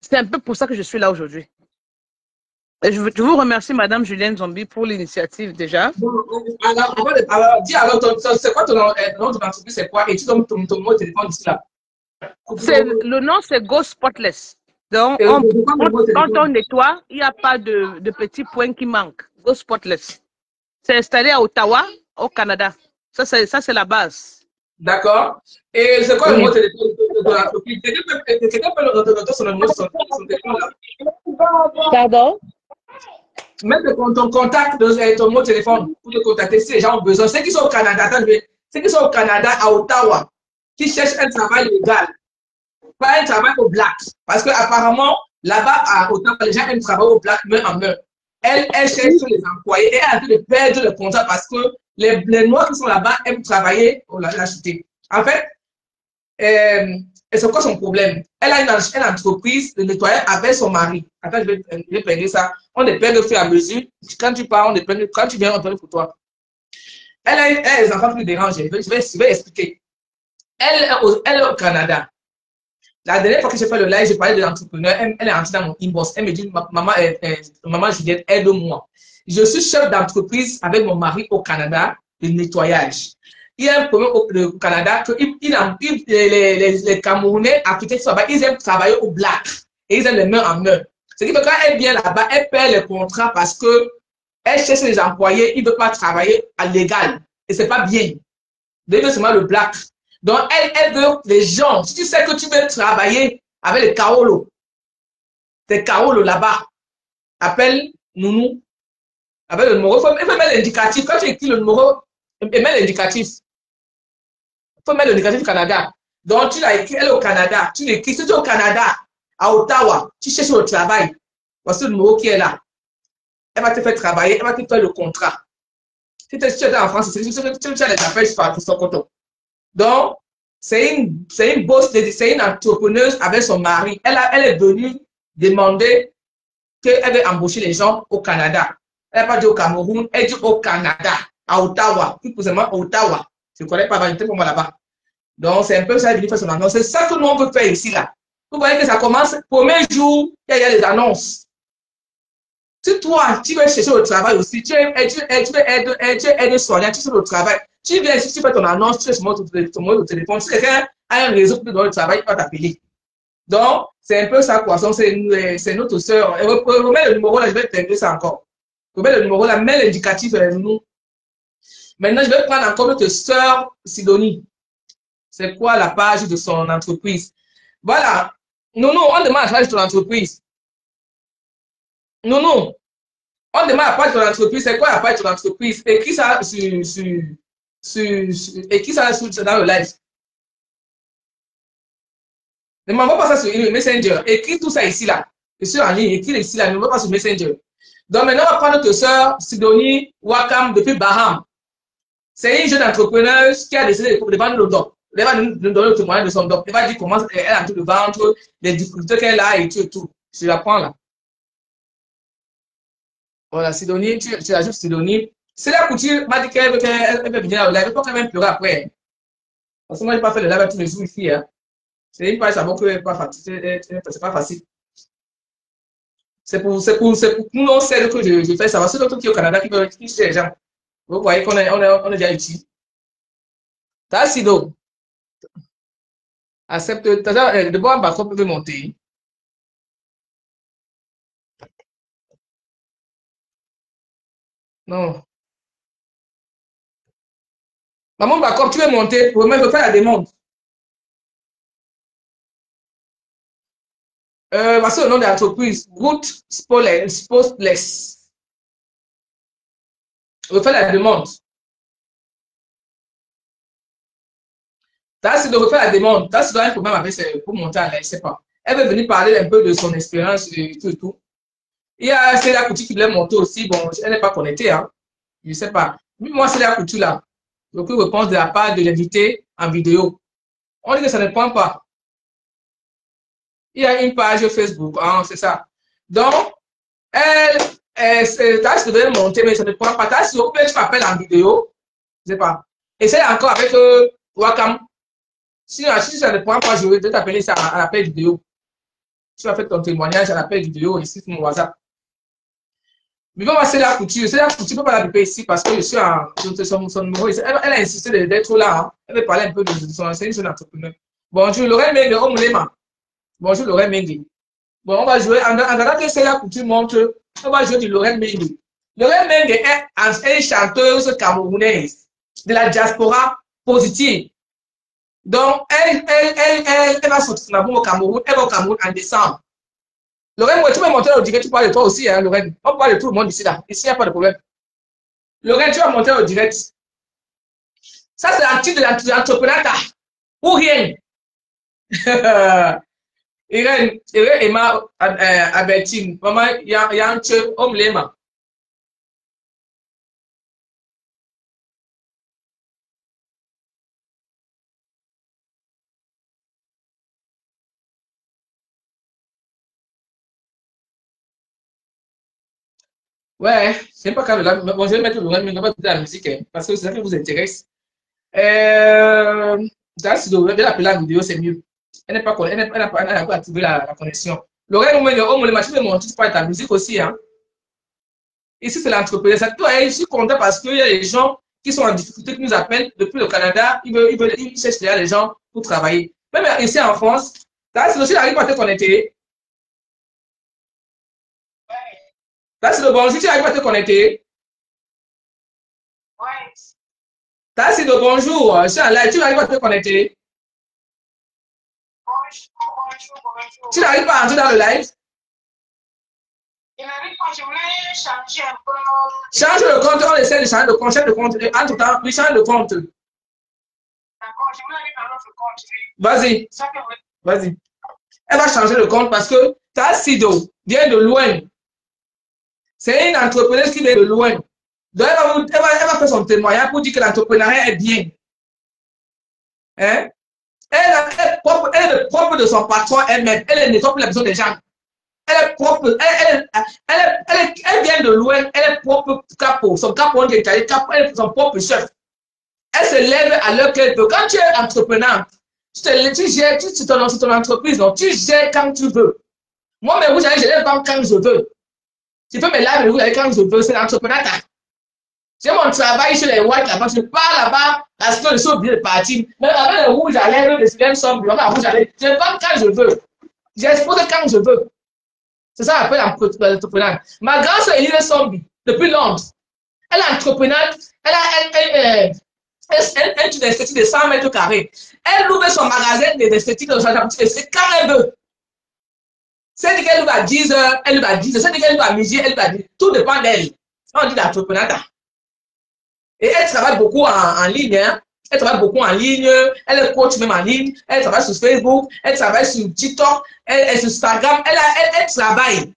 c'est un peu pour ça que je suis là aujourd'hui. Et je vous remercie, Madame Julienne Zombie, pour l'initiative déjà. Alors, dis alors, c'est quoi ton nom d'entreprise, c'est quoi? Et tu donnes ton mot de téléphone ici là. Le nom, c'est Go Spotless. Donc, quand on nettoie, il n'y a pas de petits points qui manquent. Go Spotless. C'est installé à Ottawa, au Canada. Ça, c'est la base. D'accord. Et c'est quoi le mot de téléphone de l'entreprise? Quelqu'un peut le noter sur le mot de son téléphone là? Pardon? Mettre ton contact, ton mot de téléphone pour te contacter si les gens ont besoin. Ceux qui sont au Canada, ceux qui sont au Canada, à Ottawa, qui cherchent un travail légal, pas un travail au black. Parce qu'apparemment, là-bas, à Ottawa, les gens aiment travailler au black main en main. Elle cherche les employés et elle a envie de perdre le contrat parce que les Noirs qui sont là-bas aiment travailler. Oh là, la cité. En fait, Et c'est quoi son problème? Elle a une entreprise de nettoyage avec son mari. Attends, je vais peindre ça. On dépeigne de fur et à mesure. Quand tu pars, on dépeigne. Quand tu viens, on peint pour toi. Elle a les enfants qui lui dérangent. Je vais expliquer. Elle est au Canada. La dernière fois que j'ai fait le live, j'ai parlé de l'entrepreneur. Elle est entrée dans mon inbox. Elle me dit, maman Juliette, aide-moi. Je suis chef d'entreprise avec mon mari au Canada de nettoyage. Il y a un problème au Canada que les Camerounais, africains, ils aiment travailler au black et ils aiment les mains en main. Ce qui fait que quand elle vient là-bas, elle perd les contrats parce que elle cherche les employés, ils ne veulent pas travailler à légal. Et c'est pas bien. Ils veulent seulement le black. Donc, elle veut les gens. Si tu sais que tu veux travailler avec les Kaolo, tes Kaolo là-bas, appelle Nounou, avec le numéro. Il faut mettre l'indicatif. Quand tu écris le numéro, et mets l'indicatif. Il faut mettre l'indicatif Canada. Donc, tu l'as écrit, elle est au Canada. Tu l'écris. Si tu es au Canada, à Ottawa, tu cherches le travail. Voici le numéro qui est là. Elle va te faire travailler, elle va te faire le contrat. Si tu es en France, tu as les affaires sur son compte. Donc, c'est une boss, c'est une entrepreneuse avec son mari. Elle est venue demander qu'elle veut embaucher les gens au Canada. Elle n'a pas dit au Cameroun, elle dit au Canada, à Ottawa, plus précisément Ottawa. Je ne connais pas, j'étais pour moi là-bas. Donc, c'est un peu ça, elle est venue faire son annonce. C'est ça que nous, on veut faire ici, là. Vous voyez que ça commence, premier jour, il y a les annonces. Si toi, tu veux chercher le travail aussi, tu veux aider soignant, tu cherches le travail. Tu viens ici, tu fais ton annonce, tu fais ton mot de téléphone. Si quelqu'un a un réseau pour te donner le travail, il va t'appeler. Donc, c'est un peu ça, quoi. C'est notre soeur. Remets le numéro là, je vais t'aider ça encore. Remets le numéro là, mets l'indicatif nous. Maintenant, je vais prendre encore notre soeur Sidonie. C'est quoi la page de son entreprise? Voilà. Non, on demande la page de ton entreprise. Non. On demande la page de ton entreprise. C'est quoi la page de ton entreprise? Écris ça écris ça dans le live. Ne m'envoie pas ça sur Messenger. Écris tout ça ici, là. Je suis en ligne. Écris ici, là. Ne m'envoie pas sur Messenger. Donc maintenant, on va prendre notre soeur Sidonie Wakam depuis Baham. C'est une jeune entrepreneuse qui a décidé de vendre le doc. Elle va nous donner le témoignage de son doc. Elle va dire comment elle a tout de vendre, les difficultés qu'elle a et tout et tout. Je la prends là. Voilà, Sidonie, tu ajoutes Sidonie. C'est la couture m'a dit qu'elle veut venir au live. Elle peut quand même pleurer après. Parce que moi, je n'ai pas fait le live tous les jours ici. Hein. C'est une page d'abord que c'est pas facile. C'est pour nous, on sait que je fais ça. C'est d'autres qui au Canada qui cherchent les gens. Vous voyez qu'on est déjà ici. T'as Sido. Accepte. De boire un backup peut monter. Non. Maman backup, tu veux monter. Pour me faire la demande. Voici le nom de l'entreprise. Good Spotless. Je fais la demande. T'as de refaire la demande. T'as un problème avec pour monter à l'aise, je sais pas. Elle veut venir parler un peu de son expérience et tout et tout. Il y a Célia Couture qui voulait monter aussi. Bon, elle n'est pas connectée, hein. Je ne sais pas. Mais moi, Célia Couture là. Je peux répondre de la part de l'invité en vidéo. On dit que ça ne prend pas. Il y a une page Facebook, hein, c'est ça. Donc, t'as devait monter, mais ça ne prend pas. T'as si tu m'appelles en vidéo, je ne sais pas. Essaye encore avec Wakam. Si ça ne prend pas, je vais t'appeler ça à l'appel vidéo. Tu as fait ton témoignage à l'appel vidéo ici sur mon WhatsApp. Mais bon, c'est la couture. C'est la couture, je ne peux pas la payer ici parce que je suis en son numéro. Elle a insisté d'être là. Hein. Elle veut parler un peu de son jeune entrepreneur. Bonjour, Lorraine Mengue, Omulema. Bonjour, Lorraine Mengue. Bon, on va jouer. En attendant que c'est la couture montre, on va jouer du Lorraine Mengue. Lorraine Mengue est une chanteuse camerounaise de la diaspora positive. Donc, elle va sortir son album au Cameroun. Elle va au Cameroun en décembre. Lorraine, tu vas monter au direct. Tu parles de toi aussi, hein, Lorraine. On parle de tout le monde ici, là. Ici, il n'y a pas de problème. Lorraine, tu vas monter au direct. Ça, c'est un titre de l'entrepreneuriat. Ou rien. Irène, Emma, Albertine. Maman, il y a un homme, Lema. Ouais, c'est pas grave. Bon, je vais mettre l'oreille, mais on va écouter la musique, hein, parce que c'est ça qui vous intéresse. Euh, Là, si vous l'appeler la vidéo, c'est mieux. Elle n'est pas, elle n'a pas activé la connexion. L'oreille, au moins, le machin de mon titre, pas ta musique aussi, hein. Ici, c'est l'entreprise. Je suis content parce qu'il y a des gens qui sont en difficulté, qui nous appellent depuis le Canada. Ils cherchent déjà les gens pour travailler. Même ici en France, là, si tu n'arrives pas à te connecter, là, c'est le bon, si tu n'arrives pas à te connecter, là, c'est le bonjour. Je suis en live, tu n'arrives pas à te connecter. Tu n'arrives pas à entrer dans le live. Change le compte, on essaie de changer le compte, change le compte. Entre temps, oui, change le compte. Vas-y, vas-y. Elle va changer le compte parce que Tassido vient de loin. C'est une entrepreneuse qui vient de loin. Donc, elle va faire son témoignage pour dire que l'entrepreneuriat est bien. Hein? Elle est propre de son patron elle-même. Elle ne nettoie plus la besoin des gens. Elle est propre. Elle vient de loin. Elle est propre capot. Son capot, elle est son propre chef. Elle se lève à l'heure qu'elle veut. Quand tu es entrepreneur, tu gères, c'est ton entreprise, donc tu gères quand tu veux. Moi, mais vous savez, je les vends quand je veux. Je peux me laver vous quand je veux. C'est l'entrepreneur. J'ai mon travail chez les whites là-bas. Je pars là-bas parce que je suis obligé de partir. Mais avec le rouge à lèvres, les semaines sont blancs, rouge à lèvres. Je vends quand je veux. J'expose quand je veux. C'est ça appelle l'entrepreneur. Ma grande soeur Elise Sombi, depuis Londres, elle est entrepreneur. Elle a une esthétique de 100 mètres carrés. Elle ouvre son magasin d'esthétique de c'est quand elle veut. C'est qu'elle ouvre à 10 heures, elle ouvre à 10 heures. C'est qu'elle ouvre à midi, elle ouvre à 10 heures. Tout dépend d'elle. On dit l'entrepreneuriat. Et elle travaille beaucoup en ligne. Hein. Elle travaille beaucoup en ligne. Elle est coach même en ligne. Elle travaille sur Facebook. Elle travaille sur TikTok. Elle est sur Instagram. Elle travaille.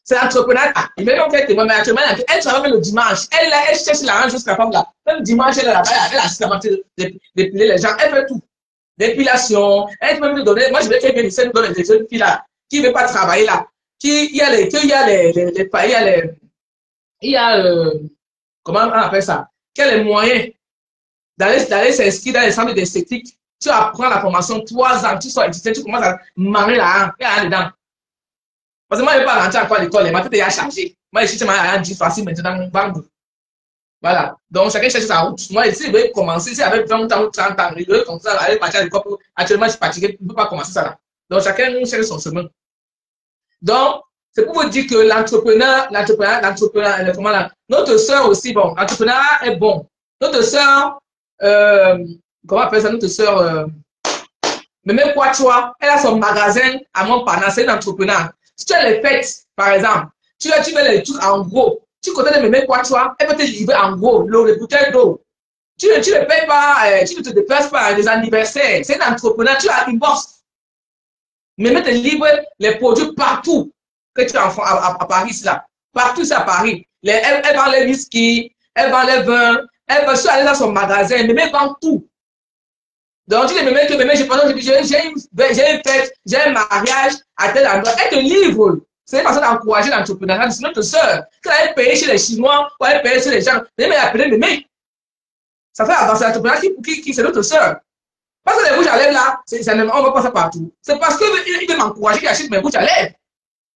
C'est l'entrepreneuriat. Il m'a fait témoin, mais actuellement, elle travaille même le dimanche. Elle cherche l'argent jusqu'à femme là. Même dimanche, elle est là-bas. Elle assiste à dépiler les gens. Elle fait tout. Dépilation. Elle peut même nous donner. Moi, je vais qu'elle vienne ici, nous donne des jeunes filles là. Qui ne veut pas travailler là. Il y a comment on appelle ça? Quel est le moyen d'aller s'inscrire dans les centres d'esthétique? Tu apprends la formation 3 ans, tu sois étudiant, tu commences à marrer là, il y a rien dedans. Parce que moi, je ne vais pas rentrer encore à l'école, ma tête est déjà chargée. Moi, je suis à 10 facile maintenant dans Bangou. Voilà. Donc, chacun cherche sa route. Moi, ici, je vais commencer, si avec 20 ans ou 30 ans, je vais comme ça, aller partir à l'école. Actuellement, je suis fatigué, je ne peux pas commencer ça là. Donc, chacun cherche son chemin. Donc, c'est pour vous dire que l'entrepreneur, comment là, notre soeur aussi, bon, l'entrepreneur est bon. Notre soeur, comment on appelle ça, notre soeur, mais même quoi, toi, elle a son magasin à Montparnasse, c'est une entrepreneur. Si tu as les fêtes, par exemple, tu mets les trucs en gros, tu connais les mêmes quoi, toi, elle peut te livrer en gros, l'eau, les bouteilles d'eau. Tu ne te payes pas, tu ne te déplaces pas à des anniversaires. C'est un entrepreneur, tu as une bourse. Mais te livre les produits partout que tu as à Paris, là. Partout, c'est à Paris. Elle vend les whisky, elle vend les vins, elle va aller dans son magasin, mais elle vend tout. Donc, tu dis, mais j'ai une fête, j'ai un mariage à tel endroit. Elle te livre. C'est une façon d'encourager l'entrepreneuriat. C'est notre soeur. Quand elle paye chez les Chinois, ou elle paye chez les gens, elle appelle mémé. Ça fait avancer l'entrepreneuriat qui c'est notre soeur. Parce que les rouges à lèvres là, on ne va pas ça partout. C'est parce qu'il veut m'encourager qu'il achète mes rouges à lèvres.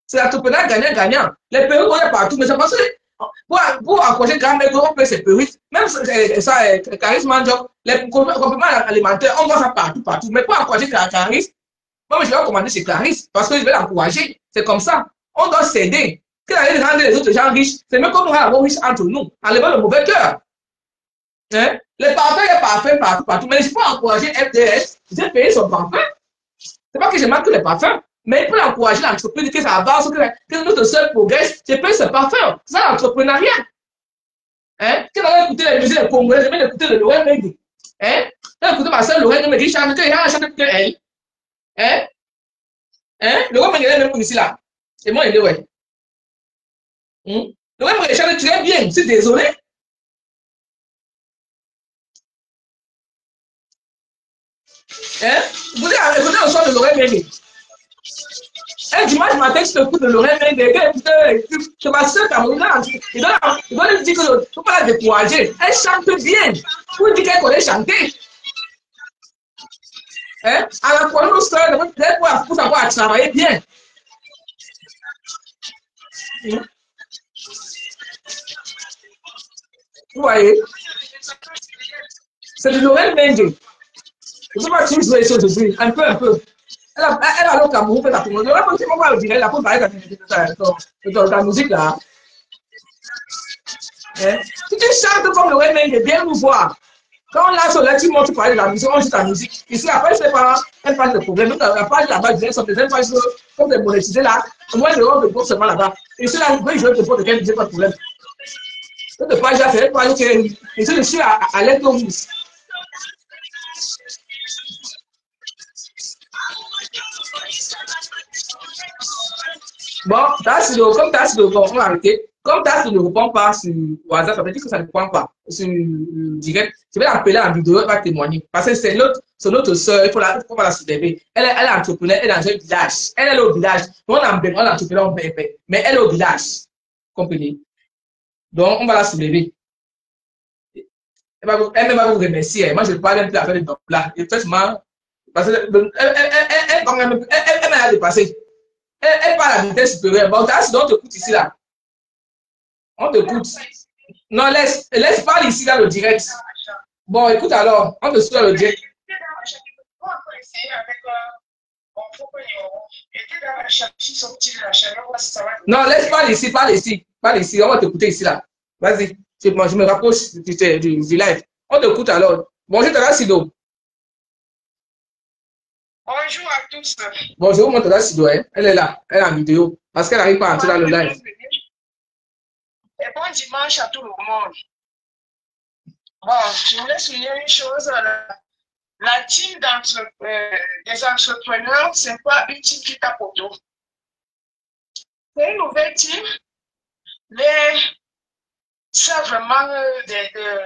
C'est l'entrepreneur gagnant-gagnant. Les perruques, on est partout, mais c'est parce que pour encourager grand mec, on paye ses perruques. Même ça, charisme, les compléments alimentaires, on voit ça partout. Mais pour encourager Clarisse, moi, je vais commander chez Clarisse parce que je vais l'encourager. C'est comme ça. On doit s'aider. Quand on rendre les autres gens riches, c'est même comme nous avons riches entre nous, en levant le mauvais cœur. Hein? Le parfum est parfait partout. Mais je peux encourager FDS, j'ai payé son parfum. C'est pas que je manque que les parfums, mais pour encourager l'entreprise, que ça avance, que notre seul progresse, je paye ce parfum. C'est ça l'entrepreneuriat. Hein? Quand on va écouter la musique des Congolais, je vais écouter le Lorraine Megui. Hein? Quand écouter ma soeur Lorraine Megui, chante que elle chante que elle. Hein? Hein? Lorraine Megui est même ici là. C'est moi, il est ouais. Lorraine Megui chante très bien, je suis désolé. Hein? Vous avez écouté le son de Lorraine Megui. Un dimanche matin, je te coupe de l'oreille, c'est ma soeur Camerounais. Il doit lui dire que ne faut pas la décourager. Elle chante bien. Pour dire qu'elle connaît chanter. Hein? À la fois, nos soeurs, pour savoir travailler bien. Vous voyez? C'est de l'oreille Mendy. Je ne sais pas si vous jouez ça aujourd'hui. Un peu. Elle a le Cameroun, fait la promotion. Elle a dit, on va le dire, la faut parler de la musique là. Hein? Si tu chantes comme le Mendy, bien nous voir. Quand on l'a sur là, tu montres, tu parles de la musique, on joue ta musique. Ici, après, je ne sais pas, elle passe de problème. La page là-bas, je sont des pages comme des monétisés là. Moi, je rentre de gros seulement là-bas. Ici, là, je joue de gros de quel pas de problème. Cette page là, c'est une page que ici, je suis à l'aide au bout. Bon, comme t'as sur le bon, on va arrêter. Comme t'as sur le répond pas sur WhatsApp, ça veut dire que ça ne répond pas sur direct. Je vais l'appeler en vidéo, elle va témoigner. Parce que c'est notre soeur, il faut la soulever. Elle est entrepreneur, elle est dans un village. Elle est au village. On a entrepreneur, mais elle est au village. Comprenez? Donc, on va la soulever. Elle va vous remercier. Moi, je parle un peu avec le là. Effectivement, parce que elle m'a dépassé. Elle parle à la vitesse supérieure. Bon, on te coûte ici, là. On te coûte. Non, laisse parler ici, là, le direct. Bon, écoute alors, on te suit le direct. Non, laisse parler ici, parle ici. On va t'écouter ici, là. Vas-y. Je me rapproche du live. On t'écoute alors. Bonjour, Tara Sido. Bonjour à tous. Bonjour, mon Tara Sido. Elle est là. Elle est en vidéo. Parce qu'elle n'arrive pas à entrer dans le live. Et bon dimanche à tout le monde. Bon, je voulais souligner une chose. La team des entrepreneurs, ce n'est pas une team qui tape au dos. C'est une nouvelle team. C'est vraiment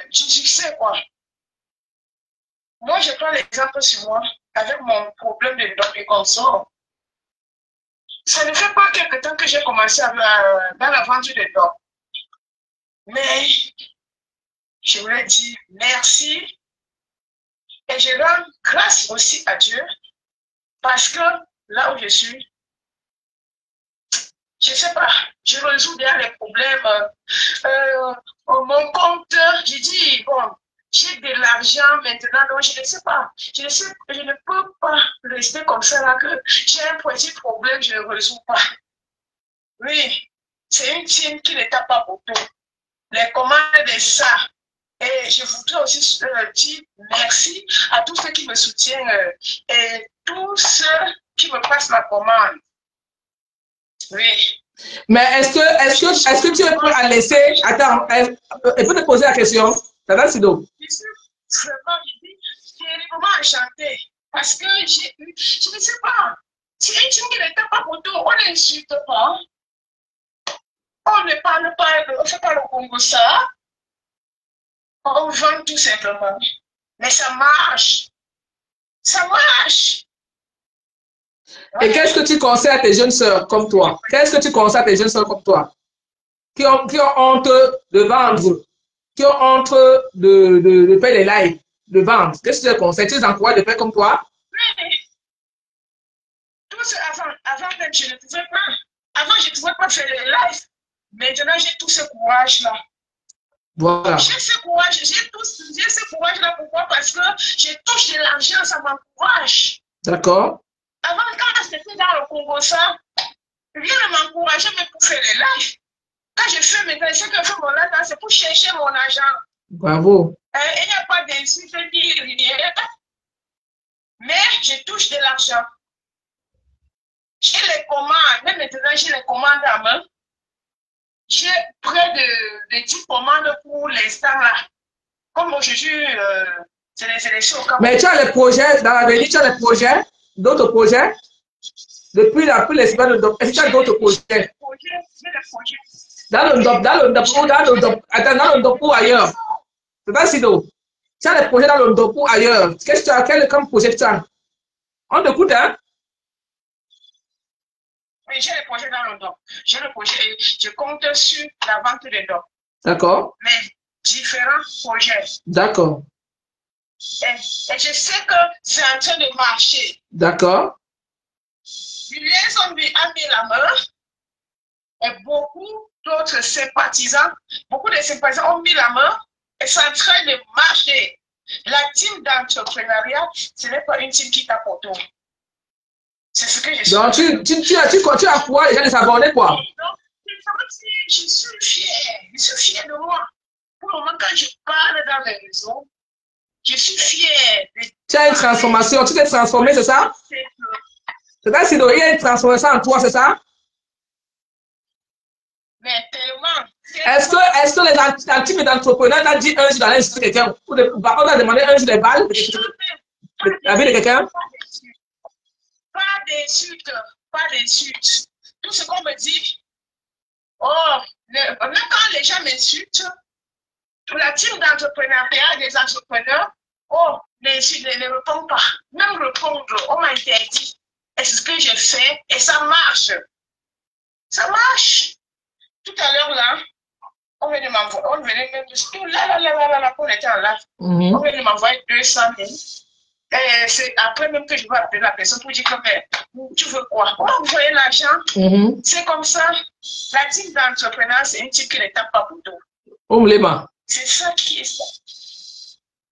du succès, quoi. Moi, je prends l'exemple sur moi, avec mon problème de dents et consort. Ça ne fait pas quelque temps que j'ai commencé dans la vente de dents. Mais je voulais dire merci et je rends grâce aussi à Dieu parce que là où je suis, je ne sais pas, je résous bien les problèmes. Mon compte, j'ai dit, bon, j'ai de l'argent maintenant, donc je ne sais pas. Je ne peux pas rester comme ça là que j'ai un petit problème, je ne résous pas. Oui, c'est une team qui ne tape pas beaucoup. Les commandes de ça. Et je voudrais aussi dire merci à tous ceux qui me soutiennent et tous ceux qui me passent la commande. Oui. Mais est-ce que tu es prêt à laisser... Attends, elle peut te poser la question. Ça va, Sido? Je suis vraiment à chanter. Parce que je ne sais pas. Si un team qui n'était pas pour tout, on n'insulte pas. On ne parle pas, on ne fait pas le Congo ça. On vend tout simplement. Mais ça marche. Ça marche. Et qu'est-ce que tu conseilles à tes jeunes sœurs comme toi? Qu'est-ce que tu conseilles à tes jeunes sœurs comme toi? Qui ont honte de vendre, qui ont honte de faire des lives, de vendre. Qu'est-ce que tu les conseilles? Tu les encourages de faire comme toi? Oui. Tout ça, avant même, je ne pouvais pas. Avant, je ne pouvais pas faire des lives. Maintenant, j'ai tout ce courage-là. Voilà. J'ai ce courage-là. Pourquoi? Parce que je touche de l'argent, ça m'encourage. D'accord. Avant, quand j'étais dans le Congo, ça, rien ne m'encourageait même pour faire des lives. Quand je fais maintenant, ce que je fais mon live, c'est pour chercher mon argent. Bravo. Il n'y a pas d'insulte ni rien. Mais je touche de l'argent. J'ai les commandes. Même maintenant, j'ai les commandes à main. J'ai près de 10 commandes pour l'instant là. Comme aujourd'hui, c'est les choses. Mais tu as les projets, dans l'avenir, tu as les projets, d'autres projets? Depuis les semaines de est-ce que tu as d'autres projets? Dans le Ndopo ou ailleurs? C'est pas Sido. Tu as les projets dans le Ndopo ailleurs. Qu'est-ce que tu as? Quel projet tu as? On t'écoute, hein? Oui, j'ai les projets dans le dos. J'ai le projet, je compte sur la vente des dons. D'accord. Mais différents projets. D'accord. Et je sais que c'est en train de marcher. D'accord. Les ont mis la main et beaucoup d'autres sympathisants, beaucoup de sympathisants ont mis la main et c'est en train de marcher. La team d'entrepreneuriat, ce n'est pas une team qui tapote. C'est ce que je suis. Donc, tu continues à pouvoir les gens de s'abonner, quoi. Donc, je suis fière. Je suis fière de moi. Pour le moment, quand je parle dans les réseaux, je suis fière. Tu as une transformation, tu t'es transformé, c'est ça? C'est-à-dire qu'il y a une transformation en toi, c'est ça? Mais tellement. Est-ce que la team d'entrepreneurs t'a dit un jour d'aller insulter quelqu'un? On a demandé un jour des balles? La vie de quelqu'un? Pas d'insultes, pas d'insultes. Tout ce qu'on me dit, oh, même quand les gens m'insultent, la team d'entrepreneuriat des entrepreneurs, oh, ne répondent pas. Même répondre, on m'a interdit. Et c'est ce que j'ai fait et ça marche. Ça marche. Tout à l'heure, là, on venait de m'envoyer, on venait même de tout là, on était en live. On venait de m'envoyer 200 000. Et c'est après même que je vais appeler la personne pour dire que mais, tu veux quoi? On va envoyer l'argent. C'est comme ça. La team d'entrepreneur, c'est une team qui ne tape pas pour tout. C'est ça qui est ça.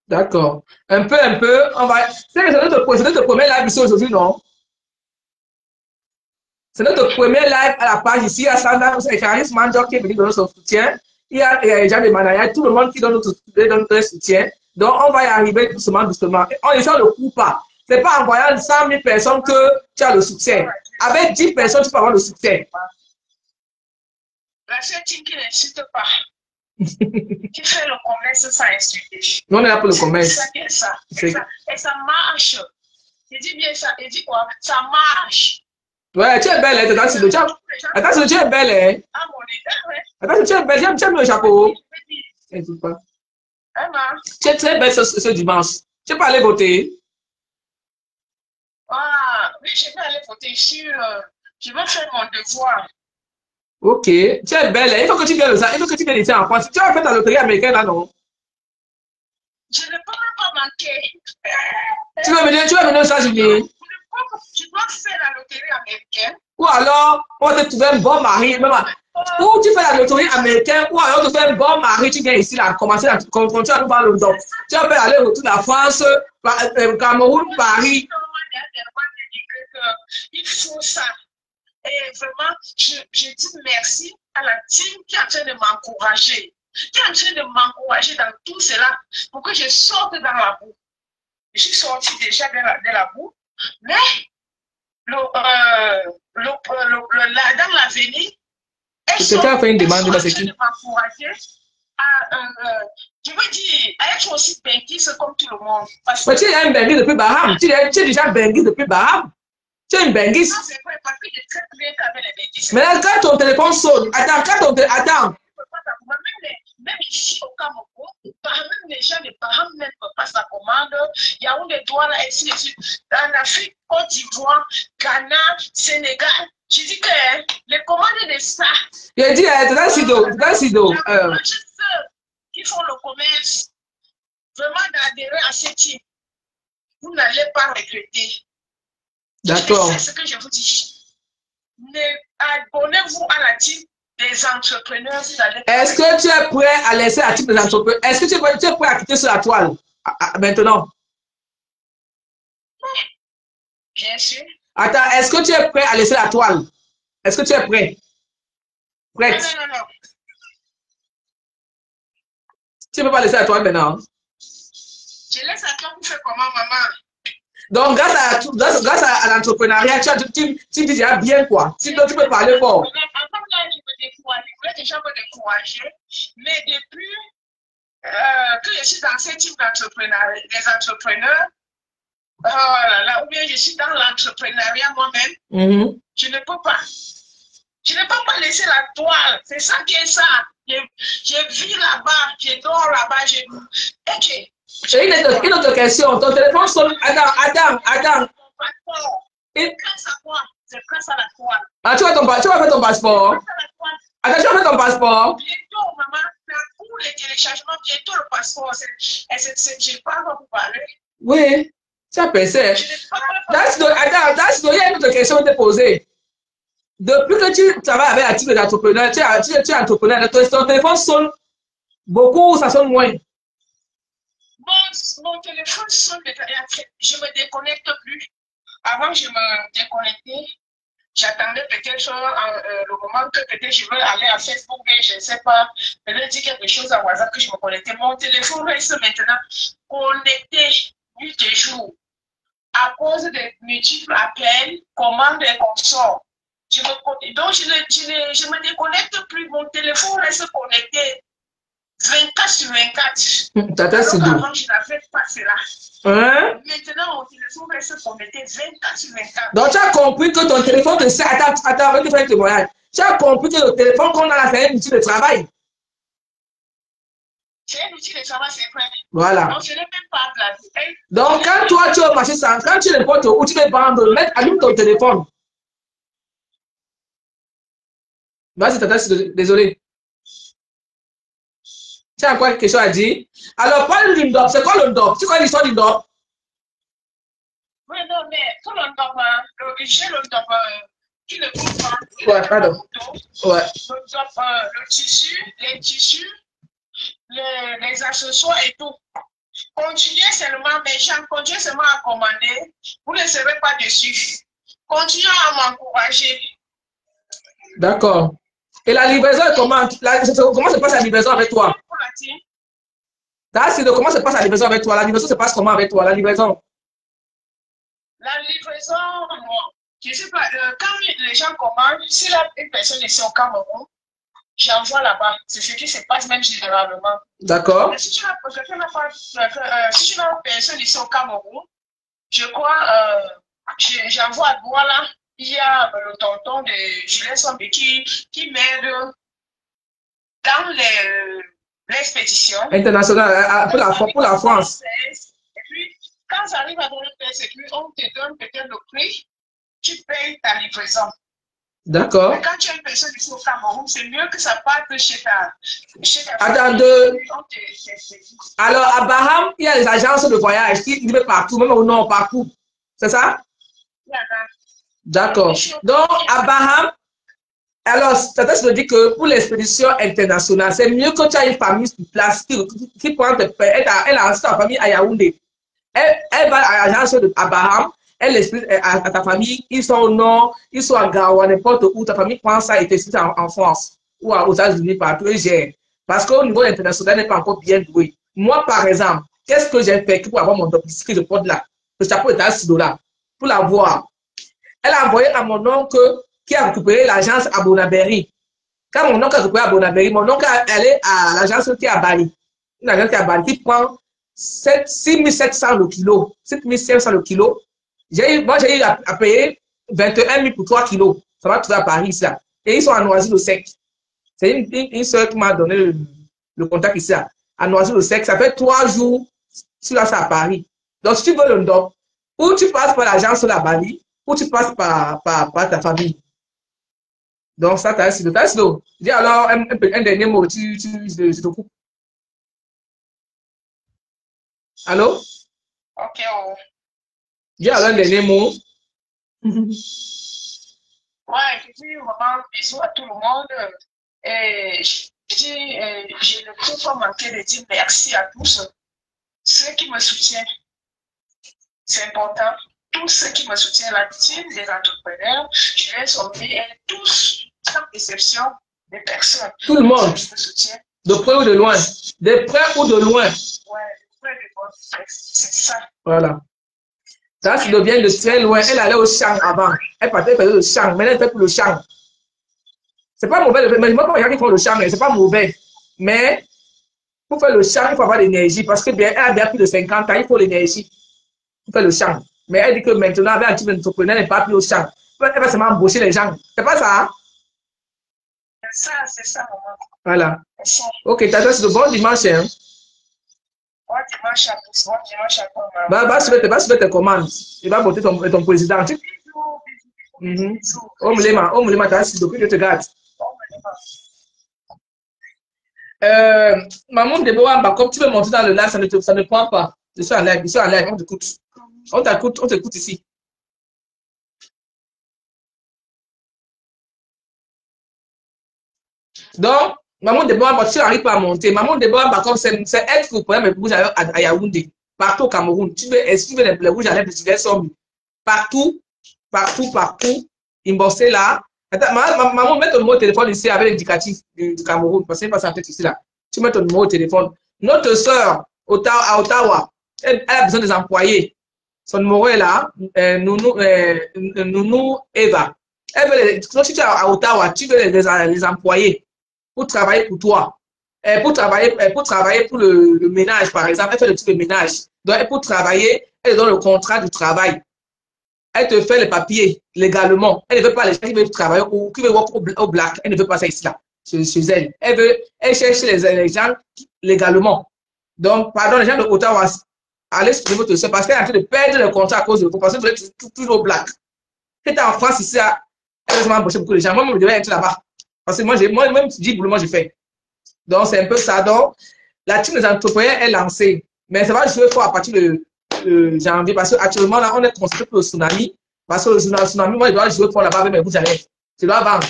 D'accord. Un peu, on va. C'est notre premier live ici aujourd'hui, non? C'est notre premier live à la page ici, à Sandra, c'est Charisme Mandor qui est venu donner son soutien. Il y a Jean de Manaya, tout le monde qui donne notre soutien. Donc, on va y arriver doucement. On ne le coupe pas. Ce n'est pas en voyant 100 000 personnes que tu as le succès. Avec 10 personnes, tu peux avoir le succès. La seule team qui n'insiste pas. Qui fait le commerce sans insulter. Nous, on est là pour le commerce. Et ça marche. Je dis bien ça. Et dis quoi? Ça marche. Ouais, tu es belle, hein, attends, tu es belle, hein. Ah, mon Dieu, attends, tu es belle, j'aime le chapeau. Tu es très belle ce dimanche. Tu peux aller voter? Ah, oui, je vais aller voter sur. Je vais faire mon devoir. Ok, tu es belle, hein. Il faut que tu viennes ici en France. Tu as fait ta loterie américaine, là, non? Je ne peux pas manquer. Tu vas venir aux États-Unis? Tu dois faire la loterie américaine. Ou alors, on va te trouver un bon mari. Ou tu fais la loterie américaine, ou alors tu fais un bon mari, tu viens ici, là, commencer à continuer à nous parler donc. Tu vas faire aller retour de la France, Cameroun, Paris. Il faut ça. Et vraiment, je dis merci à la team qui est en train de m'encourager. Qui est en train de m'encourager dans tout cela pour que je sorte dans la boue. Je suis sortie déjà de la boue. Mais dans l'avenir, quelqu'un a fait une demande de qui? Je veux dire, être aussi benguiste comme tout le monde. Mais tu es un benguiste depuis Baham. Tu es déjà benguiste depuis Baham. Tu es une benguiste. Non, c'est vrai, parce que je sais bien qu'avec les benguistes. Mais là, quand ton téléphone sonne, attends. Même ici au Cameroun, même les gens de Baham ne peuvent pas sa commande. Il y a des douanes ici, en Afrique, Côte d'Ivoire, Ghana, Sénégal. Je dis que les commandes de ça. Je dis, dans Sido. Qui font le commerce, vraiment d'adhérer à ce type, vous n'allez pas regretter. D'accord. C'est ce que je vous dis. Abonnez-vous à la team des entrepreneurs. Est-ce que tu es prêt à laisser la team des entrepreneurs? Est-ce que tu es prêt à quitter sur la toile maintenant? Bien sûr. Attends, est-ce que tu es prêt à laisser la toile? Est-ce que tu es prêt? Prête? Non. Tu ne peux pas laisser la toile maintenant? Je laisse à toi pour faire comment, maman? Donc, grâce à l'entrepreneuriat, tu dis déjà bien quoi. Sinon, tu peux parler fort. Avant là, je voulais déjà me décourager. Mais depuis que je suis dans ce type d'entrepreneuriat, des entrepreneurs, ou bien je suis dans l'entrepreneuriat moi-même, je ne peux pas. Je ne peux pas laisser la toile. C'est ça qui est ça. Je vis là-bas, je dors là-bas, Ok. Une autre question. Ton téléphone sonne. Adam. Je prends ça à la toile. Ah, tu vas faire ton passeport. Attends, tu vas faire ton passeport. Bientôt, maman, pour les téléchargements, bientôt le passeport. Je n'ai pas encore pour parler. Oui, tu as pensé. Je n'ai pas encore Attends, il y a une autre question à te poser. Depuis que tu travailles avec la type d'entrepreneur, tu es entrepreneur, ton téléphone sonne beaucoup ou ça sonne moins? Mon téléphone sonne, je ne me déconnecte plus. Avant, je me déconnectais. J'attendais peut-être le moment que peut-être je veux aller à Facebook et je ne sais pas, peut-être dire quelque chose à WhatsApp que je me connectais. Mon téléphone reste maintenant connecté nuit et jour à cause de multiples appels, commandes et consorts. Donc, je ne me déconnecte plus. Mon téléphone reste connecté 24 sur 24. Avant, je n'avais pas cela. Hein? Maintenant, mon téléphone reste connecté 24 sur 24. Donc, tu as compris que ton téléphone te sert. Attends, on va te faire un témoignage. Tu as compris que le téléphone qu'on a là, c'est un outil de travail. C'est un outil de travail, c'est vrai. Voilà. Donc, je n'ai même pas planifié. Donc, quand toi, tu es au marché, quand tu es n'importe où, tu peux vendre, allume ton téléphone. Vas-y, tata, désolé. Tu as encore quelque chose à dire? Alors, parle du Ndop. C'est quoi le Ndop? C'est quoi l'histoire du Ndop? Oui, non, mais pour le Ndop, j'ai le Ndop, tu le trouves pas. Ouais, pardon. Ouais. Le Ndop, le tissu, les tissus, les accessoires et tout. Continuez seulement, mes gens, continuez seulement à commander. Vous ne serez pas déçus. Continuez à m'encourager. D'accord. Et la livraison, comment se passe la livraison avec toi? Comment se passe la livraison avec toi? La livraison se passe comment avec toi? La livraison? La livraison, je ne sais pas, quand les gens commandent, si une personne est au Cameroun, j'envoie là-bas. C'est ce qui se passe même généralement. D'accord. Si tu n'as une personne ici au Cameroun, je crois, j'envoie à Douala. Il y a le tonton de Julien Sombi qui m'aide dans l'expédition internationale pour la France. Et puis, quand ça arrive à donner le puis on te donne peut-être le prix, tu payes ta livraison. D'accord. Mais quand tu as une personne ici au Cameroun, c'est mieux que ça parte chez ta Attends, alors, à Baham, il y a les agences de voyage qui vivent partout, même au nord, partout. C'est ça? D'accord. Donc, à Baham, alors, ça veut dire que pour l'expédition internationale, c'est mieux que tu aies une famille sur place qui prend tes pères. Elle a sa famille à Yaoundé. Elle va à l'agence à Baham, elle explique à ta famille, ils sont au nord, ils sont à Gawa, n'importe où, ta famille prend ça et t'explique en France ou aux États-Unis, partout, et gère. Parce qu'au niveau international, elle n'est pas encore bien douée. Moi, par exemple, qu'est-ce que j'ai fait pour avoir mon dossier que je porte là? Le chapeau est à $6 pour l'avoir. Elle a envoyé à mon oncle qui a récupéré l'agence à Bonaberry. Quand mon oncle a récupéré à Bonaberry, mon oncle est allé à l'agence qui est à Bali. Une agence qui est à Bali qui prend 6700 le kilo. 7500 le kilo. Moi, j'ai eu à payer 21 000 pour 3 kilos. Ça va trouver à Paris, ça. Et ils sont à Noisy-le-Sec. C'est une soeur qui m'a donné le contact ici. À Noisy-le-Sec, ça fait 3 jours sur la à Paris. Donc, si tu veux le Ndop, ou tu passes par l'agence à Bali, ou tu passes par ta famille. Donc, ça, t'as essayé. Dis alors un dernier mot, je te coupe. Allô? Ok. Dis alors un dernier mot. Ouais, je dis vraiment bisous à tout le monde. Et je ne peux pas manquer de dire merci à tous ceux qui me soutiennent. C'est important. Tous ceux qui me soutiennent, la team des entrepreneurs, je les sommets, tous, sans exception, des personnes. Tout le monde. Qui me soutiennent. De près ou de loin. De près ou de loin. Ouais, de près ou de loin. C'est ça. Voilà. Ça, ça devient de très loin. Elle allait au champ avant. Elle partait faire le champ. Maintenant, elle fait pour le champ. C'est pas mauvais. Mais moi, quand il y a qui font le champ, c'est pas mauvais. Mais pour faire le champ, il faut avoir l'énergie. Parce que bien, elle a bien plus de 50 ans, il faut l'énergie pour faire le champ. Mais elle dit que maintenant, avec un type d'entrepreneur, elle n'est pas plus au champ. Elle va seulement embaucher les gens. C'est pas ça? Hein? C'est ça, maman. Voilà. Ok, t'as c'est le bon dimanche. Hein? Bon dimanche à tous. Bon dimanche à toi, maman. Va soumettre tes commandes. Il va voter ton président. Omulema, t'as assis depuis que je te garde. Maman Déborah, bah, comme tu veux monter dans le live, ça ne prend pas. Je suis en live, on t'écoute. On t'écoute ici. Donc, Maman Déborah, bah, tu n'arrives pas à monter. Maman Déborah, bah, comme c'est elle qui vous prenez mes rouges à Yaoundé, partout au Cameroun. Tu veux les rouges à lèvres de diverses sommes. Partout, il bossait là. Attends, maman, mets ton numéro de téléphone ici avec l'indicatif du Cameroun, parce que c'est pas ça tête ici là. Tu mets ton numéro de téléphone. Notre soeur à Ottawa, elle a besoin des employés. Son numéro est là, Nounou Eva. Elle veut si tu es à Ottawa, tu veux les employés pour travailler pour toi. Pour travailler pour le ménage, par exemple. Elle fait le truc de ménage. Donc, pour travailler, elle donne le contrat du travail. Elle te fait les papiers légalement. Elle ne veut pas les gens qui veulent travailler ou qui veulent work au black. Elle ne veut pas ça ici, là, chez elle. Elle cherche les gens légalement. Donc, pardon, les gens de Ottawa, allez sur votre soeur parce qu'elle est en train de perdre le contrat à cause de vous. Parce que vous êtes toujours au black. Quand tu es en France ici, elle va embaucher beaucoup de gens. Moi, je devais être là-bas. Parce que moi-même, tu dis, moi, je fais. Donc, c'est un peu ça. Donc, la team des entrepreneurs est lancée. Mais ça va jouer fort à partir de janvier, parce qu'actuellement, là, on est concentré pour le tsunami. Parce que le tsunami, moi, je dois jouer fort là-bas avec mes bouches à lèvres. Je dois vendre.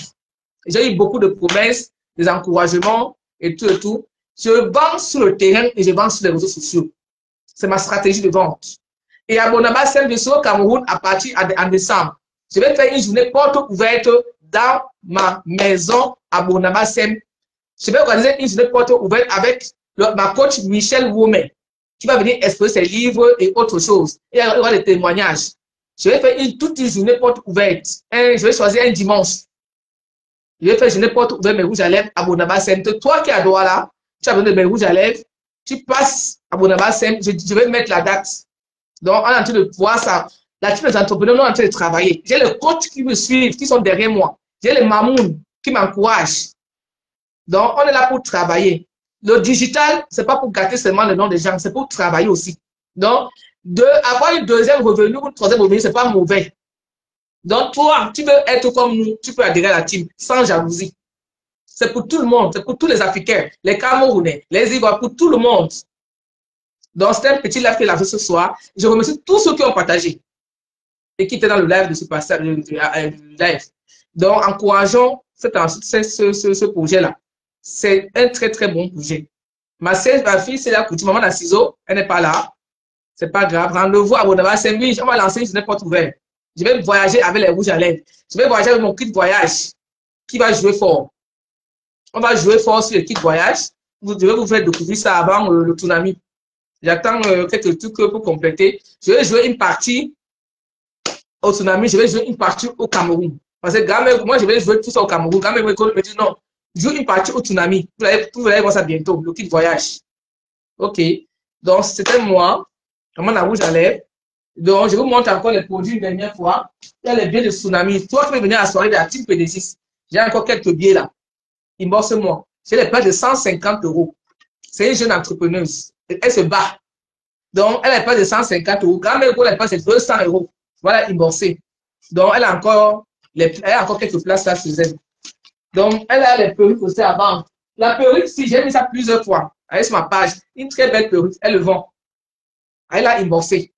J'ai eu beaucoup de promesses, des encouragements et tout et tout. Je vends sur le terrain et je vends sur les réseaux sociaux. C'est ma stratégie de vente. Et à Bonaba, celle de au Cameroun, à partir en décembre, je vais faire une journée porte ouverte dans ma maison à Bonaba Sem. Je vais organiser une journée porte ouverte avec ma coach Michel Womé, qui va venir exposer ses livres et autres choses. Et il y aura des témoignages. Je vais faire toute une journée porte ouverte. Je vais choisir un dimanche. Je vais faire une journée porte ouverte, mes rouges à lèvres à Bonaba Sem. Toi qui es à Douala, tu as besoin de mes rouges à lèvres, tu passes à Bonaba Sem, je vais mettre la date. Donc, on est en train de voir ça. La team des entrepreneurs, on est en train de travailler. J'ai les coachs qui me suivent, qui sont derrière moi. J'ai les mamounes qui m'encouragent. Donc, on est là pour travailler. Le digital, ce n'est pas pour gâter seulement le nom des gens, c'est pour travailler aussi. Donc, avoir une deuxième revenu ou une troisième revenu, ce n'est pas mauvais. Donc, toi, tu veux être comme nous, tu peux adhérer à la team sans jalousie. C'est pour tout le monde, c'est pour tous les Africains, les Camerounais, les Ivoiriens, pour tout le monde. Donc, c'est un petit live que j'ai fait ce soir. Je remercie tous ceux qui ont partagé et qui étaient dans le live de ce passage, live. Donc, encourageons ce projet-là. C'est un très, très bon projet. Ma fille, c'est la couture. Maman a ciseaux, elle n'est pas là. C'est pas grave. Rendez-vous à Bonaba Saint-Louis. On va lancer une porte ouverte. Je vais voyager avec les rouges à lèvres. Je vais voyager avec mon kit voyage qui va jouer fort. On va jouer fort sur le kit voyage. Je vais vous faire découvrir ça avant le tsunami. J'attends quelques trucs pour compléter. Je vais jouer une partie au tsunami. Je vais jouer une partie au Cameroun. Parce que moi, je vais jouer tout ça au Cameroun. Quand même, me dit non. Joue une partie au tsunami. Vous allez voir ça bientôt, le kit voyage. Ok. Donc, c'était moi. Comment la rouge à lèvres. Donc, je vous montre encore les produits une dernière fois. Il y a les billets de tsunami. Toi qui veux venir à la soirée de la team PD6, j'ai encore quelques billets là. Inbox-moi. J'ai les prix de 150 €. C'est une jeune entrepreneuse. Elle se bat. Donc, elle a pas de 150 €. Quand même, elle a pas de 200 €. Voilà, inboxé. Donc, elle a encore quelques places là sur elle. Donc, elle a les perruques aussi à vendre. La perruque, si j'ai mis ça plusieurs fois, elle est sur ma page. Une très belle perruque, elle le vend. Elle a inboxé.